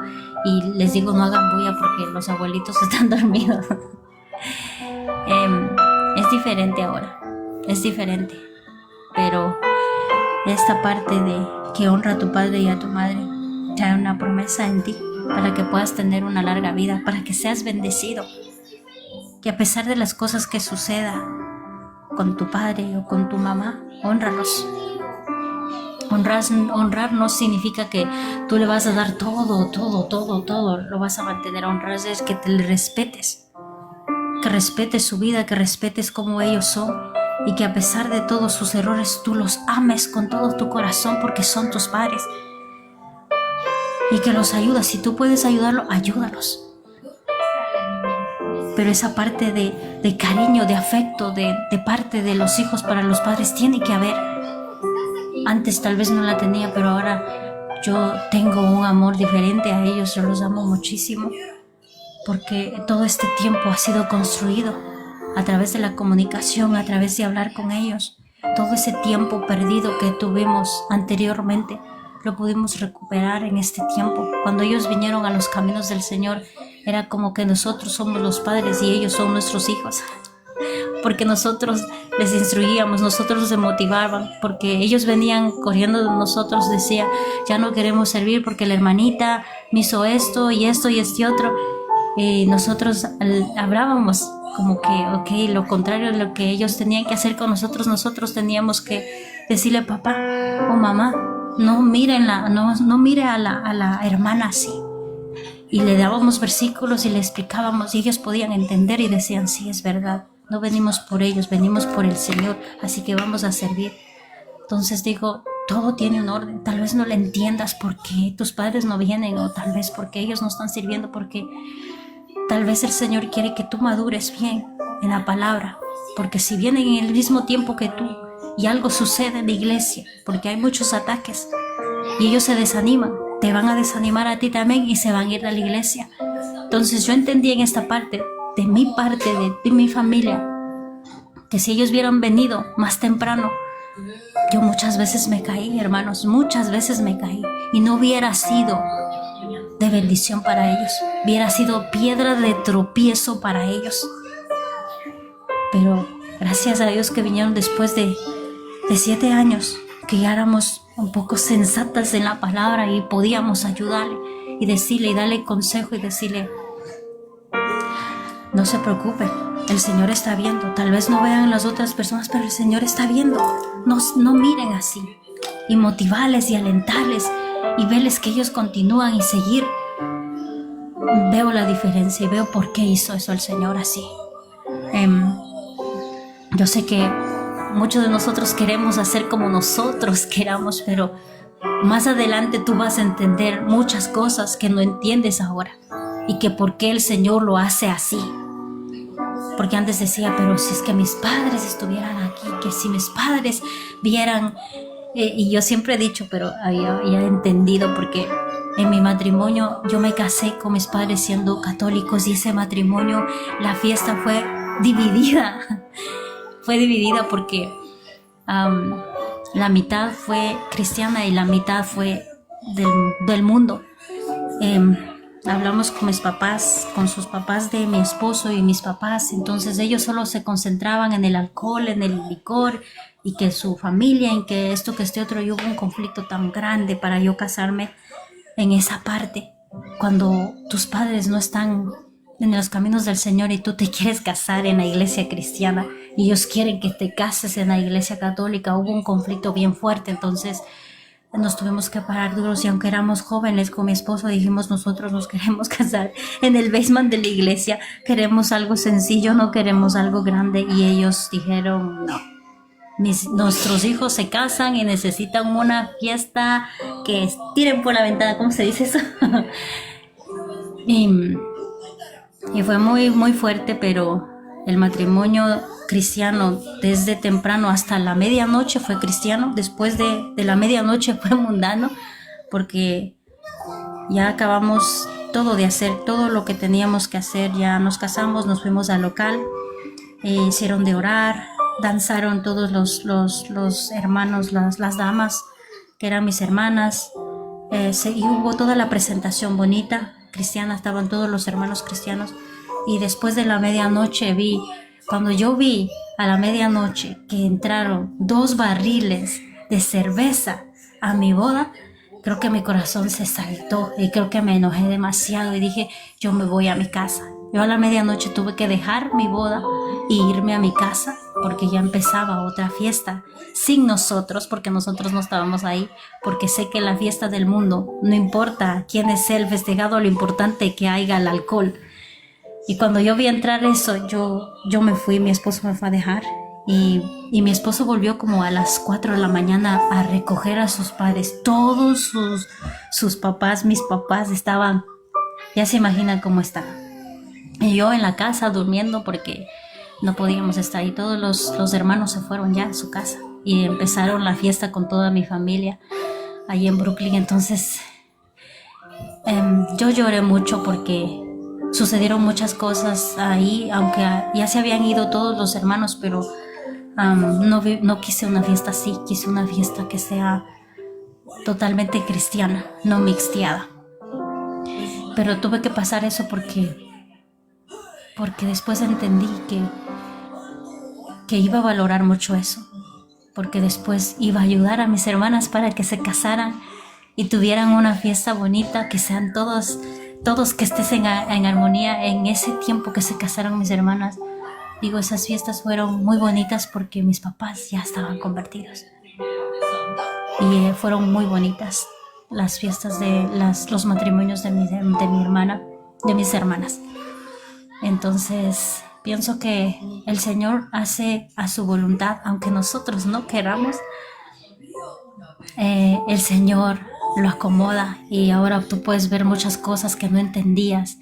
y les digo no hagan bulla porque los abuelitos están dormidos. Es diferente ahora, es diferente. Pero esta parte de que honra a tu padre y a tu madre trae una promesa en ti para que puedas tener una larga vida, para que seas bendecido. Que a pesar de las cosas que suceda con tu padre o con tu mamá, hónralos. Honrar no significa que tú le vas a dar todo, lo vas a mantener. Honrar es que te le respetes, que respetes su vida, que respetes cómo ellos son y que a pesar de todos sus errores tú los ames con todo tu corazón porque son tus padres y que los ayudas. Si tú puedes ayudarlo, ayúdalos. Pero esa parte de cariño, de afecto, de parte de los hijos para los padres tiene que haber. Antes tal vez no la tenía, pero ahora yo tengo un amor diferente a ellos. Yo los amo muchísimo porque todo este tiempo ha sido construido a través de la comunicación, a través de hablar con ellos. Todo ese tiempo perdido que tuvimos anteriormente lo pudimos recuperar en este tiempo. Cuando ellos vinieron a los caminos del Señor, era como que nosotros somos los padres y ellos son nuestros hijos. Porque nosotros les instruíamos, nosotros les motivaban, porque ellos venían corriendo de nosotros, decía, ya no queremos servir porque la hermanita me hizo esto y este otro. Y nosotros hablábamos como que, ok, lo contrario de lo que ellos tenían que hacer con nosotros, nosotros teníamos que decirle, papá o mamá, no mire a la hermana así. Y le dábamos versículos y le explicábamos y ellos podían entender y decían, sí, es verdad. No venimos por ellos, venimos por el Señor, así que vamos a servir. Entonces digo, todo tiene un orden. Tal vez no le entiendas por qué tus padres no vienen, o tal vez porque ellos no están sirviendo, porque tal vez el Señor quiere que tú madures bien en la palabra. Porque si vienen en el mismo tiempo que tú y algo sucede en la iglesia, porque hay muchos ataques y ellos se desaniman, te van a desanimar a ti también y se van a ir a la iglesia. Entonces yo entendí en esta parte, de mi parte, de mi familia, que si ellos hubieran venido más temprano, yo muchas veces me caí, hermanos, muchas veces me caí y no hubiera sido de bendición para ellos, hubiera sido piedra de tropiezo para ellos. Pero gracias a Dios que vinieron después de 7 años, que ya éramos un poco sensatas en la palabra y podíamos ayudarle y decirle y darle consejo y decirle, no se preocupe, el Señor está viendo. Tal vez no vean las otras personas, pero el Señor está viendo. No miren así. Y motivarles y alentarles y verles que ellos continúan y seguir. Veo la diferencia y veo por qué hizo eso el Señor así. Yo sé que muchos de nosotros queremos hacer como nosotros queramos, pero más adelante tú vas a entender muchas cosas que no entiendes ahora y que por qué el Señor lo hace así. Porque antes decía, pero si es que mis padres estuvieran aquí, que si mis padres vieran, y yo siempre he dicho, pero había entendido, porque en mi matrimonio yo me casé con mis padres siendo católicos y ese matrimonio, la fiesta fue dividida porque la mitad fue cristiana y la mitad fue del mundo. Hablamos con mis papás, con sus papás de mi esposo y mis papás, entonces ellos solo se concentraban en el alcohol, en el licor y que su familia, en que esto, que este otro, y hubo un conflicto tan grande para yo casarme en esa parte. Cuando tus padres no están en los caminos del Señor y tú te quieres casar en la iglesia cristiana y ellos quieren que te cases en la iglesia católica, hubo un conflicto bien fuerte, entonces nos tuvimos que parar duros y aunque éramos jóvenes con mi esposo dijimos nosotros nos queremos casar en el basement de la iglesia, queremos algo sencillo, no queremos algo grande y ellos dijeron no. Nuestros hijos se casan y necesitan una fiesta que tiren por la ventana, ¿cómo se dice eso? y fue muy, muy fuerte, pero el matrimonio cristiano desde temprano hasta la medianoche fue cristiano, después de la medianoche fue mundano, porque ya acabamos todo de hacer, todo lo que teníamos que hacer, ya nos casamos, nos fuimos al local, hicieron de orar, danzaron todos los hermanos, las damas que eran mis hermanas, y hubo toda la presentación bonita cristiana, estaban todos los hermanos cristianos y después de la medianoche cuando yo vi a la medianoche que entraron 2 barriles de cerveza a mi boda, creo que mi corazón se saltó y creo que me enojé demasiado y dije, yo me voy a mi casa. Yo a la medianoche tuve que dejar mi boda e irme a mi casa porque ya empezaba otra fiesta sin nosotros, porque nosotros no estábamos ahí, porque sé que la fiesta del mundo, no importa quién es el festejado, lo importante es que haya el alcohol. Y cuando yo vi entrar eso, yo me fui, mi esposo me fue a dejar y mi esposo volvió como a las 4 de la mañana a recoger a sus padres. Todos sus papás, mis papás estaban, ya se imaginan cómo estaban. Y yo en la casa durmiendo porque no podíamos estar ahí. Todos los hermanos se fueron ya a su casa y empezaron la fiesta con toda mi familia allí en Brooklyn. Entonces yo lloré mucho porque sucedieron muchas cosas ahí, aunque ya se habían ido todos los hermanos, pero no quise una fiesta así, quise una fiesta que sea totalmente cristiana, no mixteada. Pero tuve que pasar eso porque después entendí que iba a valorar mucho eso, porque después iba a ayudar a mis hermanas para que se casaran y tuvieran una fiesta bonita, que sean todos que estén en armonía en ese tiempo que se casaron mis hermanas. Digo, esas fiestas fueron muy bonitas porque mis papás ya estaban convertidos y fueron muy bonitas las fiestas de los matrimonios de mi hermana, de mis hermanas. Entonces pienso que el Señor hace a su voluntad, aunque nosotros no queramos. El Señor lo acomoda y ahora tú puedes ver muchas cosas que no entendías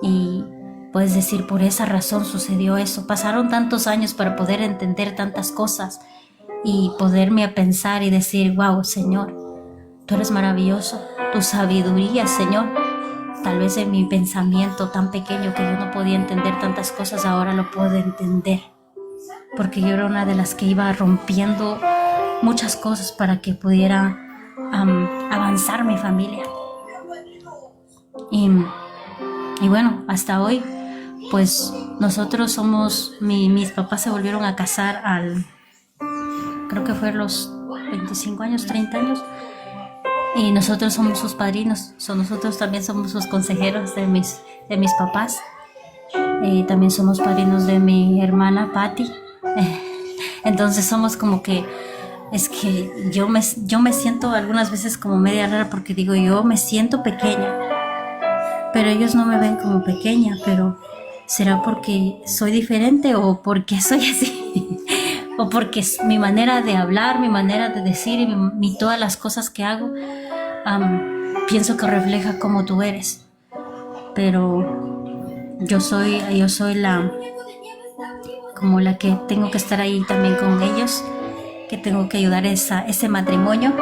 y puedes decir, por esa razón sucedió eso. Pasaron tantos años para poder entender tantas cosas y poderme a pensar y decir, wow, Señor, tú eres maravilloso, tu sabiduría, Señor. Tal vez en mi pensamiento tan pequeño que yo no podía entender tantas cosas, ahora lo puedo entender. Porque yo era una de las que iba rompiendo muchas cosas para que pudiera avanzar mi familia. Y bueno, hasta hoy, pues nosotros somos, mis papás se volvieron a casar creo que fue los 25 años, 30 años. Y nosotros somos sus padrinos, nosotros también somos sus consejeros de mis papás. También somos padrinos de mi hermana Patty. Entonces somos como que, es que yo me siento algunas veces como media rara porque digo, yo me siento pequeña, pero ellos no me ven como pequeña, pero ¿será porque soy diferente o porque soy así? O porque es mi manera de hablar, mi manera de decir y todas las cosas que hago, pienso que refleja cómo tú eres. Pero yo soy como la que tengo que estar ahí también con ellos, que tengo que ayudar ese matrimonio.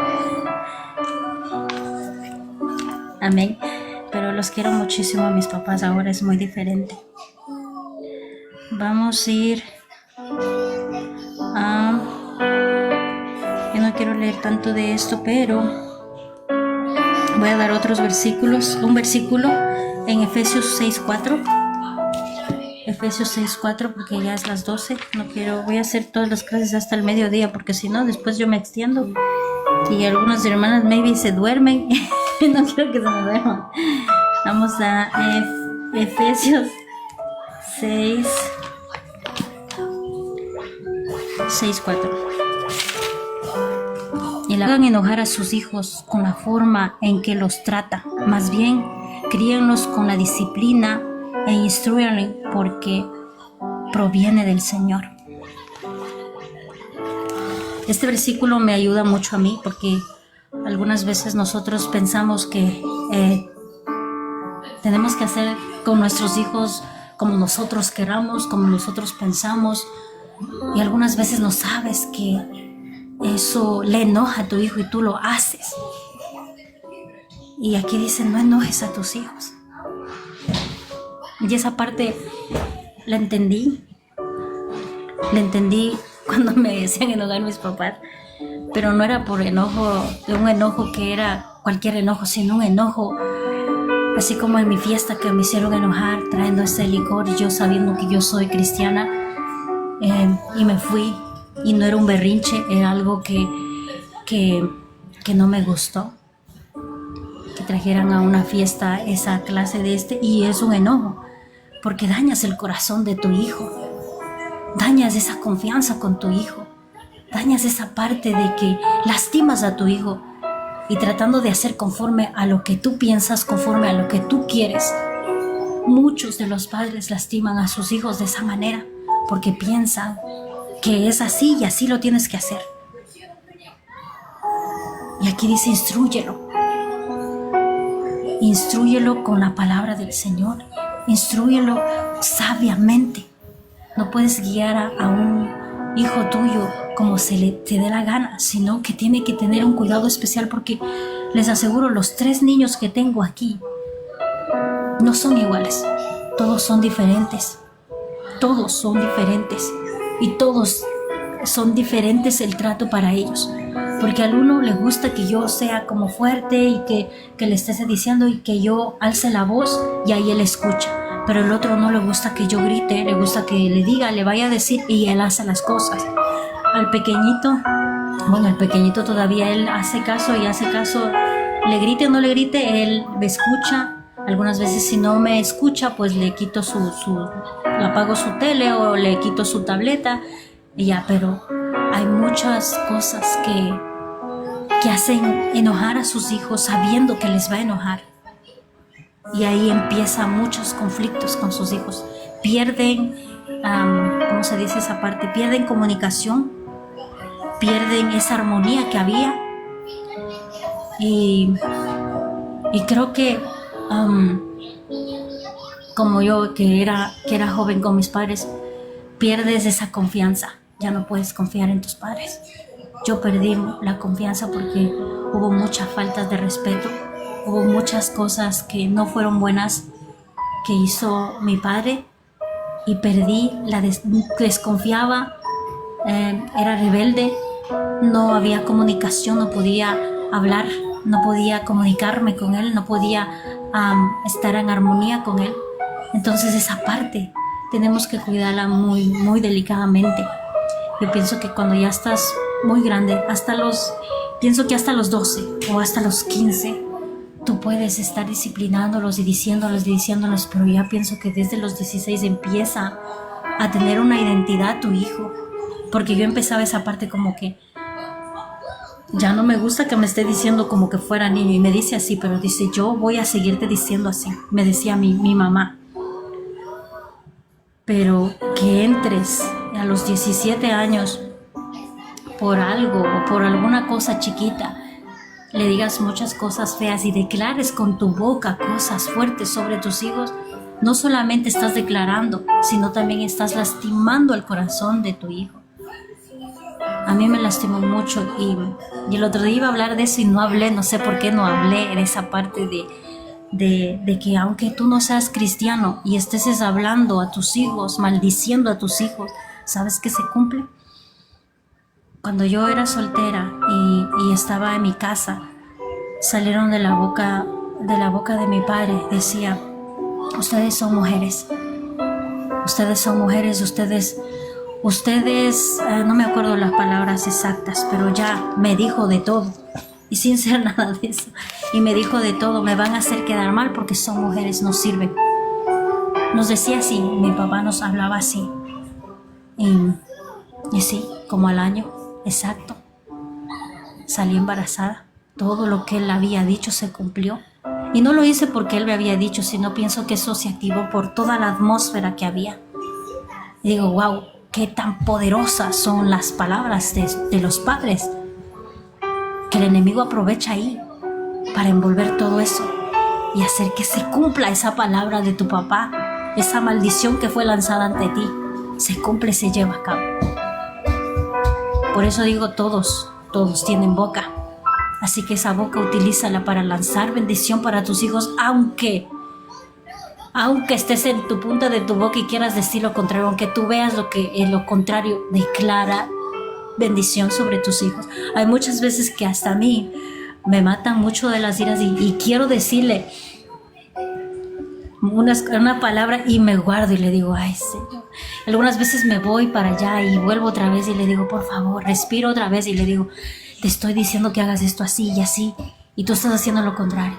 Amén. Pero los quiero muchísimo a mis papás, ahora es muy diferente. Vamos a ir yo no quiero leer tanto de esto, pero voy a dar otros versículos. Un versículo en Efesios 6:4. Efesios 6:4, porque ya es las 12. Voy a hacer todas las clases hasta el mediodía, porque si no, después yo me extiendo. Y algunas hermanas maybe se duermen. No quiero que se me duerman. Vamos a Efesios 6:4. Y hagan enojar a sus hijos con la forma en que los trata. Más bien, críenlos con la disciplina e instruyanlos porque proviene del Señor. Este versículo me ayuda mucho a mí porque algunas veces nosotros pensamos que tenemos que hacer con nuestros hijos como nosotros queramos, como nosotros pensamos, y algunas veces no sabes que eso le enoja a tu hijo y tú lo haces. Y aquí dice, no enojes a tus hijos. Y esa parte la entendí cuando me decían enojar mis papás, pero no era por enojo, de un enojo que era cualquier enojo, sino un enojo así como en mi fiesta que me hicieron enojar trayendo ese licor, yo sabiendo que yo soy cristiana, y me fui, y no era un berrinche, era algo que no me gustó que trajeran a una fiesta esa clase de y es un enojo porque dañas el corazón de tu hijo, dañas esa confianza con tu hijo, dañas esa parte de que lastimas a tu hijo y tratando de hacer conforme a lo que tú piensas, conforme a lo que tú quieres. Muchos de los padres lastiman a sus hijos de esa manera porque piensan que es así y así lo tienes que hacer. Y aquí dice, instrúyelo con la palabra del Señor, instrúyelo sabiamente. No puedes guiar a un hijo tuyo como te dé la gana, sino que tiene que tener un cuidado especial porque les aseguro, los 3 niños que tengo aquí no son iguales, todos son diferentes y todos son diferentes el trato para ellos, porque al uno le gusta que yo sea como fuerte y que le estés diciendo y que yo alce la voz y ahí él escucha, pero el otro no le gusta que yo grite, le gusta que le diga, le vaya a decir y él hace las cosas. Al pequeñito, el pequeñito todavía él hace caso, le grite o no le grite, él me escucha. Algunas veces si no me escucha, pues le quito le apago su tele o le quito su tableta y ya, pero hay muchas cosas que hacen enojar a sus hijos sabiendo que les va a enojar. Y ahí empiezan muchos conflictos con sus hijos. Pierden, ¿cómo se dice esa parte? Pierden comunicación, pierden esa armonía que había. Y creo que como yo que era joven con mis padres, pierdes esa confianza. Ya no puedes confiar en tus padres. Yo perdí la confianza porque hubo muchas faltas de respeto, hubo muchas cosas que no fueron buenas que hizo mi padre y perdí, desconfiaba, era rebelde, no había comunicación, no podía hablar, no podía comunicarme con él, no podía estar en armonía con él. Entonces esa parte tenemos que cuidarla muy, muy delicadamente. Yo pienso que cuando ya estás muy grande, pienso que hasta los 12 o hasta los 15, tú puedes estar disciplinándolos y diciéndolos, pero ya pienso que desde los 16 empieza a tener una identidad tu hijo, porque yo empezaba esa parte como que ya no me gusta que me esté diciendo como que fuera niño, y me dice así, pero dice, yo voy a seguirte diciendo así, me decía mi mamá. Pero que entres a los 17 años por algo o por alguna cosa chiquita, le digas muchas cosas feas y declares con tu boca cosas fuertes sobre tus hijos, no solamente estás declarando, sino también estás lastimando el corazón de tu hijo. A mí me lastimó mucho y el otro día iba a hablar de eso y no hablé, no sé por qué no hablé de esa parte de que aunque tú no seas cristiano y estés hablando a tus hijos, maldiciendo a tus hijos, ¿sabes qué se cumple? cuando yo era soltera y estaba en mi casa, salieron de la boca de mi padre, decía: ustedes son mujeres, no me acuerdo las palabras exactas, pero ya me dijo de todo, y sin ser nada de eso, y me dijo de todo: me van a hacer quedar mal porque son mujeres, no sirven. Nos decía así, mi papá nos hablaba así, y sí, como al año exacto, salí embarazada. Todo lo que él había dicho se cumplió. Y no lo hice porque él me había dicho, sino pienso que eso se activó por toda la atmósfera que había. Y digo, wow, qué tan poderosas son las palabras de los padres, que el enemigo aprovecha ahí para envolver todo eso y hacer que se cumpla esa palabra de tu papá, esa maldición que fue lanzada ante ti, se cumple, se lleva a cabo. Por eso digo, todos tienen boca. Así que esa boca utilízala para lanzar bendición para tus hijos, aunque estés en tu punta de tu boca y quieras decir lo contrario, aunque tú veas lo contrario, declara bendición sobre tus hijos. Hay muchas veces que hasta a mí me matan mucho de las iras y quiero decirle una palabra y me guardo y le digo: ay, Señor. Algunas veces me voy para allá y vuelvo otra vez y le digo: por favor, respiro otra vez, y le digo: te estoy diciendo que hagas esto así y así, y tú estás haciendo lo contrario.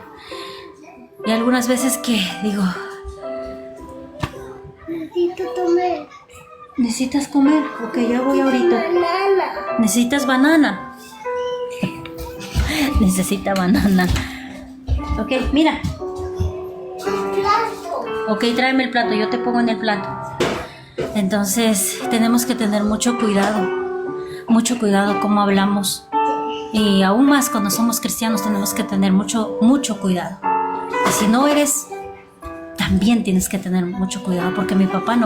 Y algunas veces que digo: necesito comer. ¿Necesitas comer? Ok, ya voy ahorita. Banana. ¿Necesitas banana? Necesita banana. Ok, mira. Ok, tráeme el plato, yo te pongo en el plato. Entonces tenemos que tener mucho cuidado cómo hablamos. Y aún más cuando somos cristianos tenemos que tener mucho cuidado. Y si no eres, también tienes que tener mucho cuidado, porque mi papá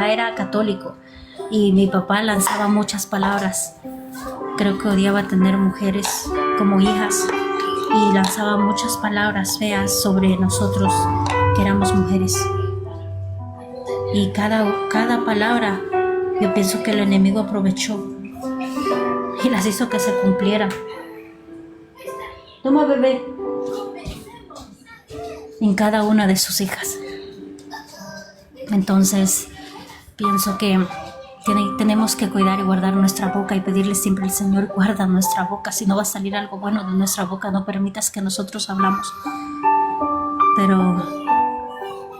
era católico y mi papá lanzaba muchas palabras. Creo que odiaba tener mujeres como hijas y lanzaba muchas palabras feas sobre nosotros que éramos mujeres. Y cada palabra yo pienso que el enemigo aprovechó y las hizo que se cumplieran. Toma, bebé. En cada una de sus hijas. Entonces pienso que tenemos que cuidar y guardar nuestra boca y pedirle siempre al Señor: guarda nuestra boca. Si no va a salir algo bueno de nuestra boca, no permitas que nosotros hablamos. Pero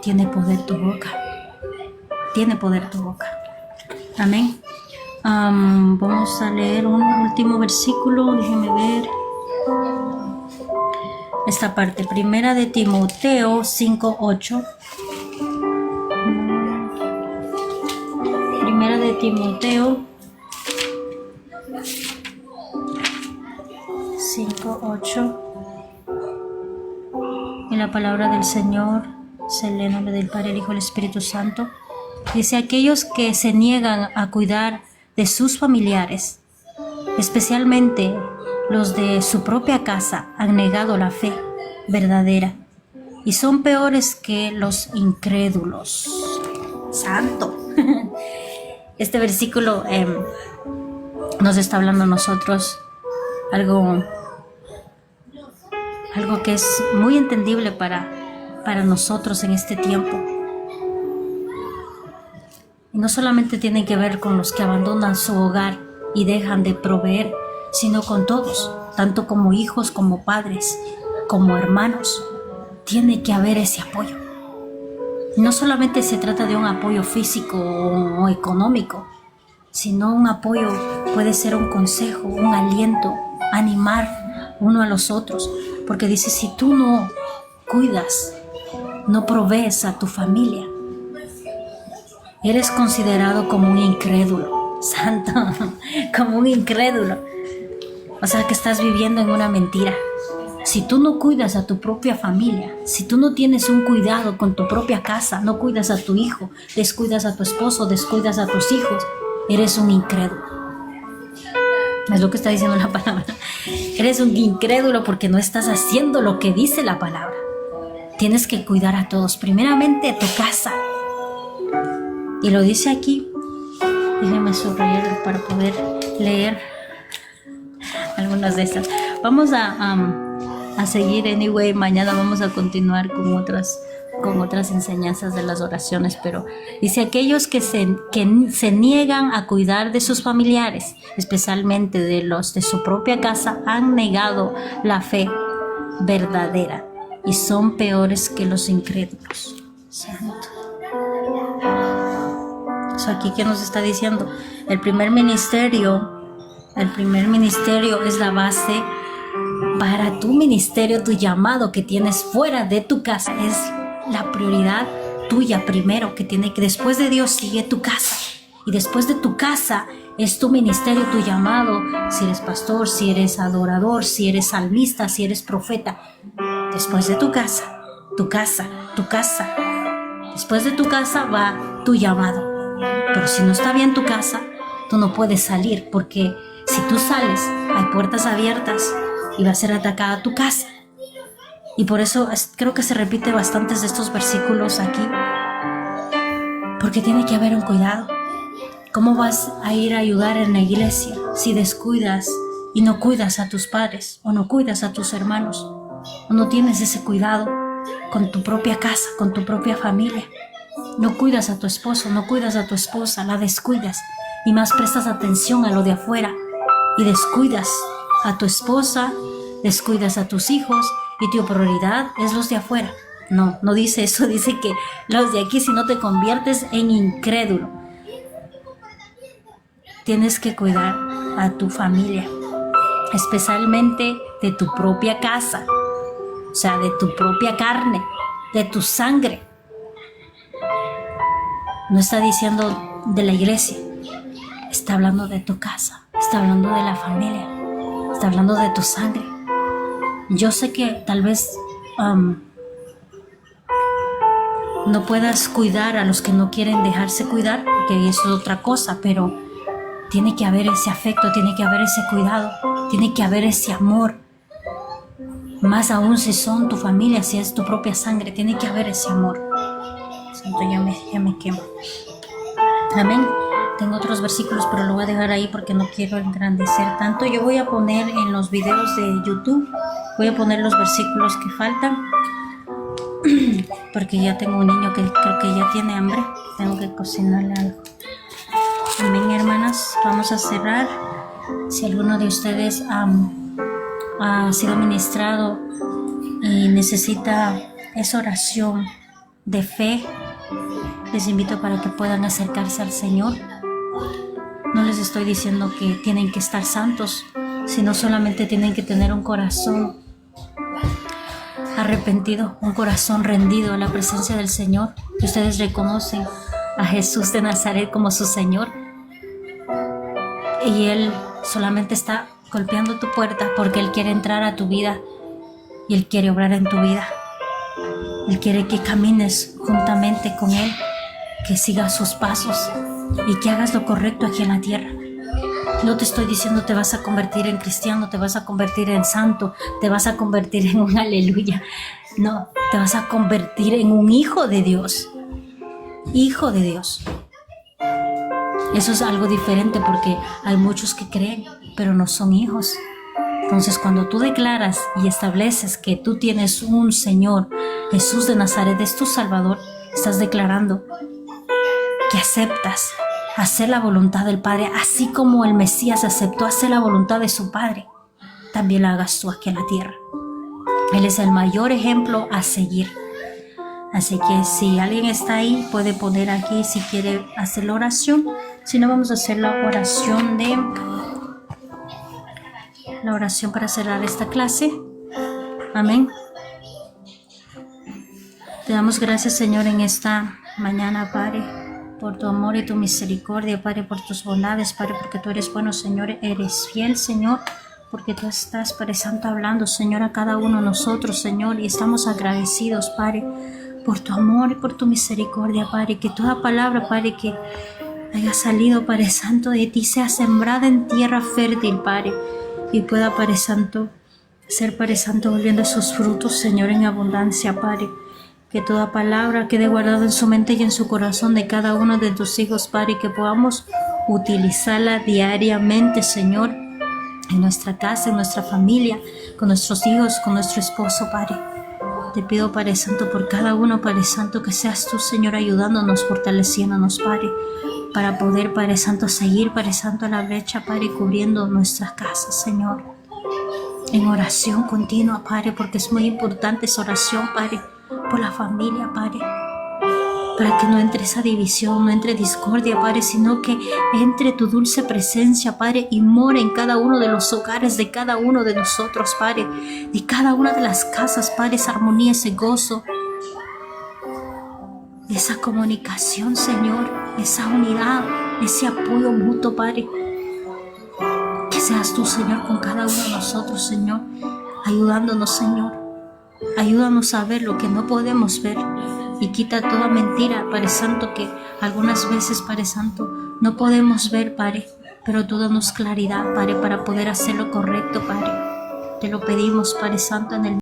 tiene poder tu boca. Tiene poder tu boca. Amén. Vamos a leer un último versículo. Déjenme ver esta parte. Primera de Timoteo 5:8. Primera de Timoteo 5:8. Y la palabra del Señor se lee en nombre del Padre, el Hijo y el Espíritu Santo. Dice: aquellos que se niegan a cuidar de sus familiares, especialmente los de su propia casa, han negado la fe verdadera y son peores que los incrédulos. Santo. Este versículo nos está hablando a nosotros algo que es muy entendible para nosotros en este tiempo. Y no solamente tiene que ver con los que abandonan su hogar y dejan de proveer, sino con todos, tanto como hijos, como padres, como hermanos. Tiene que haber ese apoyo. No solamente se trata de un apoyo físico o económico, sino un apoyo puede ser un consejo, un aliento, animar uno a los otros. Porque dice: si tú no cuidas, no provees a tu familia, eres considerado como un incrédulo. Santo, como un incrédulo. O sea que estás viviendo en una mentira. Si tú no cuidas a tu propia familia, si tú no tienes un cuidado con tu propia casa, no cuidas a tu hijo, descuidas a tu esposo, descuidas a tus hijos, eres un incrédulo. Es lo que está diciendo la palabra. Eres un incrédulo porque no estás haciendo lo que dice la palabra. Tienes que cuidar a todos, primeramente a tu casa. Y lo dice aquí. Déjenme subrayarlo para poder leer algunas de estas. Vamos a seguir, anyway, mañana vamos a continuar con otras enseñanzas de las oraciones, pero dice aquellos que se niegan a cuidar de sus familiares, especialmente de los de su propia casa, han negado la fe verdadera y son peores que los incrédulos. Santo. So, aquí que nos está diciendo, el primer ministerio es la base para tu ministerio, tu llamado que tienes fuera de tu casa. Es la prioridad tuya primero, después de Dios sigue tu casa, y después de tu casa es tu ministerio, tu llamado. Si eres pastor, si eres adorador, si eres salmista, si eres profeta, después de tu casa. Después de tu casa va tu llamado. Pero si no está bien tu casa, tú no puedes salir, porque si tú sales, hay puertas abiertas y va a ser atacada tu casa. Y por eso creo que se repite bastantes de estos versículos aquí, porque tiene que haber un cuidado. ¿Cómo vas a ir a ayudar en la iglesia si descuidas y no cuidas a tus padres, o no cuidas a tus hermanos, o no tienes ese cuidado con tu propia casa, con tu propia familia? No cuidas a tu esposo, no cuidas a tu esposa, la descuidas, y más prestas atención a lo de afuera y descuidas a tu esposa, descuidas a tus hijos, y tu prioridad es los de afuera. No dice eso, dice que los de aquí, si no te conviertes en incrédulo. Tienes que cuidar a tu familia, especialmente de tu propia casa, o sea, de tu propia carne, de tu sangre. No está diciendo de la iglesia, está hablando de tu casa, está hablando de la familia, está hablando de tu sangre. Yo sé que tal vez no puedas cuidar a los que no quieren dejarse cuidar, porque eso es otra cosa, pero tiene que haber ese afecto, tiene que haber ese cuidado, tiene que haber ese amor. Más aún si son tu familia, si es tu propia sangre, tiene que haber ese amor. Santo, ya me quemo. Amén. Tengo otros versículos, pero lo voy a dejar ahí porque no quiero engrandecer tanto. Yo voy a poner en los videos de YouTube, voy a poner los versículos que faltan, porque ya tengo un niño que creo que ya tiene hambre. Tengo que cocinarle algo. Amén, hermanas. Vamos a cerrar. Si alguno de ustedes ha sido ministrado y necesita esa oración de fe, les invito para que puedan acercarse al Señor. No les estoy diciendo que tienen que estar santos, sino solamente tienen que tener un corazón arrepentido, un corazón rendido a la presencia del Señor. Que ustedes reconocen a Jesús de Nazaret como su Señor, y Él solamente está golpeando tu puerta porque Él quiere entrar a tu vida y Él quiere obrar en tu vida. Él quiere que camines juntamente con Él, que sigas sus pasos y que hagas lo correcto aquí en la tierra. No te estoy diciendo te vas a convertir en cristiano, te vas a convertir en santo, te vas a convertir en un aleluya. No, te vas a convertir en un hijo de Dios. Hijo de Dios. Eso es algo diferente, porque hay muchos que creen, pero no son hijos. Entonces, cuando tú declaras y estableces que tú tienes un Señor, Jesús de Nazaret es tu Salvador, estás declarando que aceptas hacer la voluntad del Padre, así como el Mesías aceptó hacer la voluntad de su Padre. También la hagas tú aquí en la tierra. Él es el mayor ejemplo a seguir. Así que si alguien está ahí, puede poner aquí si quiere hacer la oración. Si no, vamos a hacer la oración para cerrar esta clase. Amén. Te damos gracias, Señor, en esta mañana, Padre, por tu amor y tu misericordia, Padre, por tus bondades, Padre, porque tú eres bueno, Señor, eres fiel, Señor, porque tú estás, Padre Santo, hablando, Señor, a cada uno de nosotros, Señor, y estamos agradecidos, Padre, por tu amor y por tu misericordia, Padre, que toda palabra, Padre, que haya salido, Padre Santo, de ti sea sembrada en tierra fértil, Padre, y pueda, Padre Santo, ser, Padre Santo, volviendo sus frutos, Señor, en abundancia, Padre. Que toda palabra quede guardada en su mente y en su corazón de cada uno de tus hijos, Padre, y que podamos utilizarla diariamente, Señor, en nuestra casa, en nuestra familia, con nuestros hijos, con nuestro esposo, Padre. Te pido, Padre Santo, por cada uno, Padre Santo, que seas tú, Señor, ayudándonos, fortaleciéndonos, Padre, para poder, Padre Santo, seguir, Padre Santo, a la brecha, Padre, cubriendo nuestras casas, Señor, en oración continua, Padre, porque es muy importante esa oración, Padre, por la familia, Padre, para que no entre esa división, no entre discordia, Padre, sino que entre tu dulce presencia, Padre, y more en cada uno de los hogares de cada uno de nosotros, Padre, de cada una de las casas, Padre, esa armonía, ese gozo, esa comunicación, Señor, esa unidad, ese apoyo mutuo, Padre. Que seas tú, Señor, con cada uno de nosotros, Señor, ayudándonos, Señor. Ayúdanos a ver lo que no podemos ver y quita toda mentira, Padre Santo, que algunas veces, Padre Santo, no podemos ver, Padre, pero tú danos claridad, Padre, para poder hacer lo correcto, Padre. Te lo pedimos, Padre Santo, en el